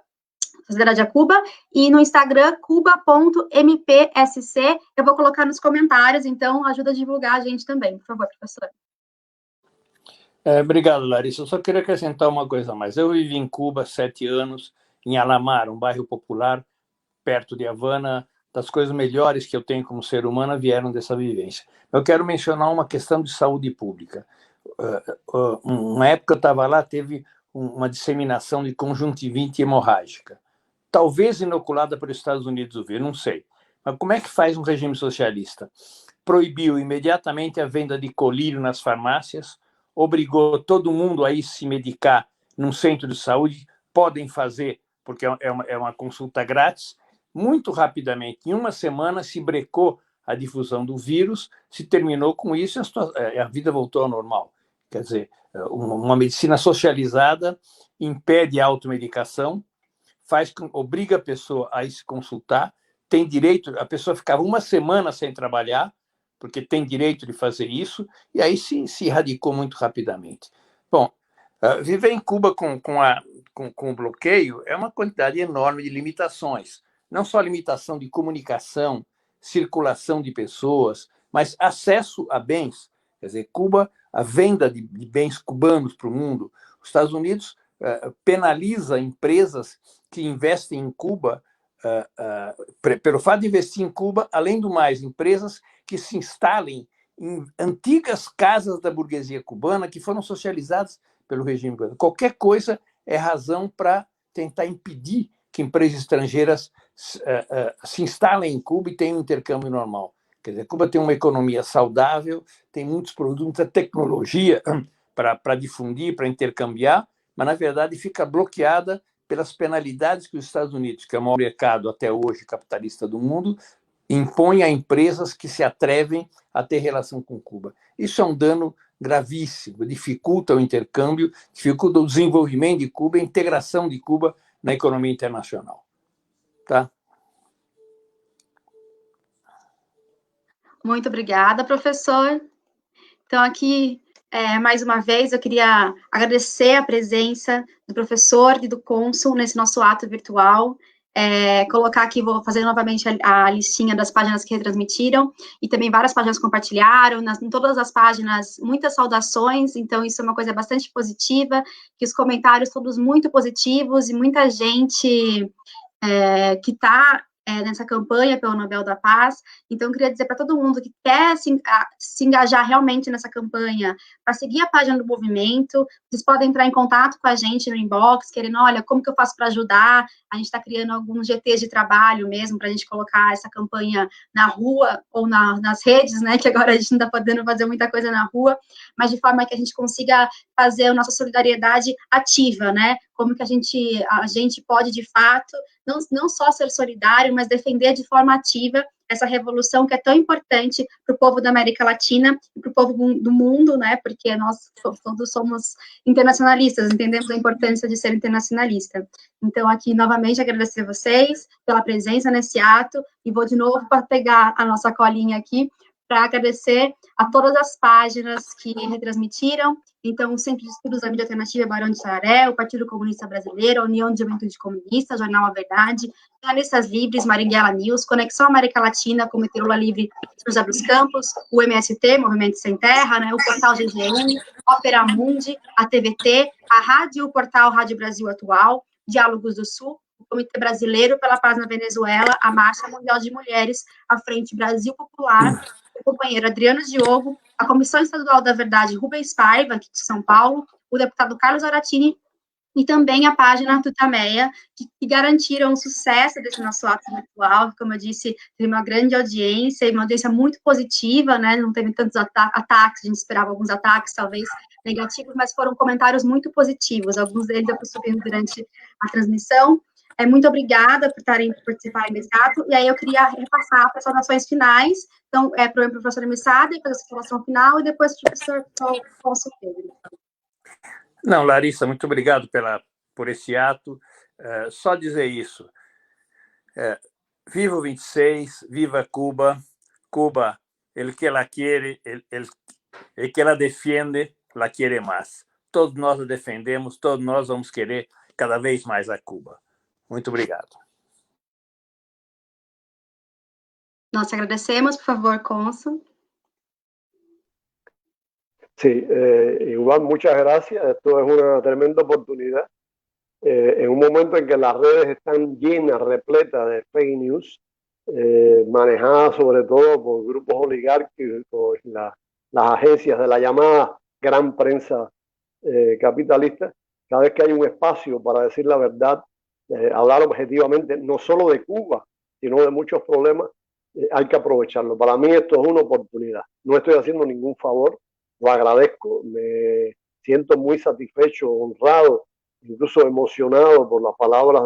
S1: Solidariedade a Cuba, e no Instagram, cuba.mpsc. Eu vou colocar nos comentários, então ajuda a divulgar a gente também, por favor, professor.
S2: Obrigado, Larissa. Eu só queria acrescentar uma coisa a mais. Eu vivi em Cuba 7 anos, em Alamar, um bairro popular, perto de Havana. Das coisas melhores que eu tenho como ser humano vieram dessa vivência. Eu quero mencionar uma questão de saúde pública. Uma época eu estava lá, teve uma disseminação de conjuntivite hemorrágica. Talvez inoculada pelos Estados Unidos o vírus, não sei. Mas como é que faz um regime socialista? Proibiu imediatamente a venda de colírio nas farmácias, obrigou todo mundo a ir se medicar num centro de saúde, podem fazer, porque é uma consulta grátis. Muito rapidamente, em uma semana, se brecou a difusão do vírus, se terminou com isso e a vida voltou ao normal. Quer dizer, uma medicina socializada impede a automedicação, obriga a pessoa a ir se consultar, tem direito, a pessoa ficava uma semana sem trabalhar, porque tem direito de fazer isso, e aí se erradicou muito rapidamente. Bom, viver em Cuba com o bloqueio é uma quantidade enorme de limitações, não só limitação de comunicação, circulação de pessoas, mas acesso a bens. Quer dizer, Cuba, a venda de bens cubanos para o mundo, os Estados Unidos penaliza empresas que investem em Cuba, pelo fato de investir em Cuba, além do mais, empresas que se instalem em antigas casas da burguesia cubana que foram socializadas pelo regime cubano. Qualquer coisa é razão para tentar impedir que empresas estrangeiras se instalem em Cuba e tenham um intercâmbio normal. Quer dizer, Cuba tem uma economia saudável, tem muitos produtos, muita tecnologia para difundir, para intercambiar, mas, na verdade, fica bloqueada pelas penalidades que os Estados Unidos, que é o maior mercado até hoje capitalista do mundo, impõe a empresas que se atrevem a ter relação com Cuba. Isso é um dano gravíssimo, dificulta o intercâmbio, dificulta o desenvolvimento de Cuba, a integração de Cuba na economia internacional. Tá?
S1: Muito obrigada, professor. Então, aqui, mais uma vez, eu queria agradecer a presença do professor e do cônsul nesse nosso ato virtual. Colocar aqui, vou fazer novamente a listinha das páginas que retransmitiram, e também várias páginas compartilharam, em todas as páginas, muitas saudações, então isso é uma coisa bastante positiva, que os comentários todos muito positivos, e muita gente que está nessa campanha pelo Nobel da Paz. Então, eu queria dizer para todo mundo que quer se engajar realmente nessa campanha, para seguir a página do movimento, vocês podem entrar em contato com a gente no inbox, querendo, olha, como que eu faço para ajudar? A gente está criando alguns GTs de trabalho mesmo, para a gente colocar essa campanha na rua, ou nas redes, né, que agora a gente não está podendo fazer muita coisa na rua, mas de forma que a gente consiga fazer a nossa solidariedade ativa, né, como que a gente pode, de fato, não só ser solidário, mas defender de forma ativa essa revolução que é tão importante para o povo da América Latina e para o povo do mundo, né, porque nós todos somos internacionalistas, entendemos a importância de ser internacionalista. Então, aqui, novamente, agradecer a vocês pela presença nesse ato, e vou de novo para pegar a nossa colinha aqui, para agradecer a todas as páginas que retransmitiram. Então, o Centro de Estudos da Mídia Alternativa Barão de Saré, o Partido Comunista Brasileiro, a União de Juventude Comunista, Jornal A Verdade, Jornalistas Livres, Marighella News, Conexão América Latina, Comitê Lula Livre José dos Campos, o MST, Movimento Sem Terra, né, o portal GGN, Ópera Mundi, a TVT, a rádio e o portal Rádio Brasil Atual, Diálogos do Sul, o Comitê Brasileiro pela Paz na Venezuela, a Marcha Mundial de Mulheres, a Frente Brasil Popular, o companheiro Adriano Diogo, a Comissão Estadual da Verdade Rubens Paiva, aqui de São Paulo, o deputado Carlos Aratini, e também a página Tutameia, que garantiram o sucesso desse nosso ato virtual. Como eu disse, teve uma grande audiência, e uma audiência muito positiva, né, não teve tantos ataques, a gente esperava alguns ataques, talvez, negativos, mas foram comentários muito positivos, alguns deles eu fui subindo durante a transmissão. Muito obrigada por participarem desse ato, e aí eu queria repassar as saudações finais, então, para o professor Messada, fazer a saudação final, e depois para o professor Alfonso Pedro.
S2: Não, Larissa, muito obrigado por esse ato. Só dizer isso. Viva o 26, viva Cuba. Cuba, el que la quiere, el que la defiende, la quiere más. Todos nós a defendemos, todos nós vamos querer cada vez mais a Cuba. Muito obrigado.
S1: Nós agradecemos, por favor, cônsul.
S3: Sí, igual, muchas gracias. Esto es una tremenda oportunidad. En un momento en que las redes están llenas, repletas de fake news, manejadas sobre todo por grupos oligárquicos, las agencias de la llamada gran prensa capitalista, cada vez que hay un espacio para decir la verdad, hablar objetivamente, no solo de Cuba, sino de muchos problemas, hay que aprovecharlo. Para mí esto es una oportunidad. No estoy haciendo ningún favor, lo agradezco, me siento muy satisfecho, honrado, incluso emocionado por las palabras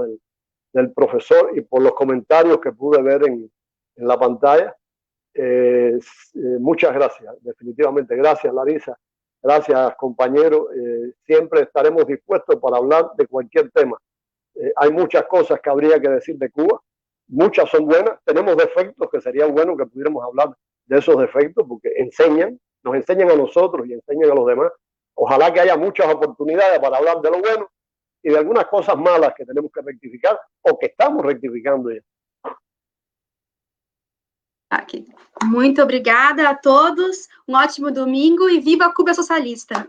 S3: del profesor y por los comentarios que pude ver en la pantalla. Muchas gracias, definitivamente. Gracias, Larissa. Gracias, compañero. Siempre estaremos dispuestos para hablar de cualquier tema. Hay muchas cosas que habría que decir de Cuba. Muchas son buenas. Tenemos defectos que sería bueno que pudiéramos hablar de esos defectos porque nos enseñan a nosotros y enseñan a los demás. Ojalá que haya muchas oportunidades para hablar de lo bueno y de algunas cosas malas que tenemos que rectificar o que estamos rectificando ya.
S1: Aqui. Muito obrigada a todos, um ótimo domingo e viva a Cuba Socialista!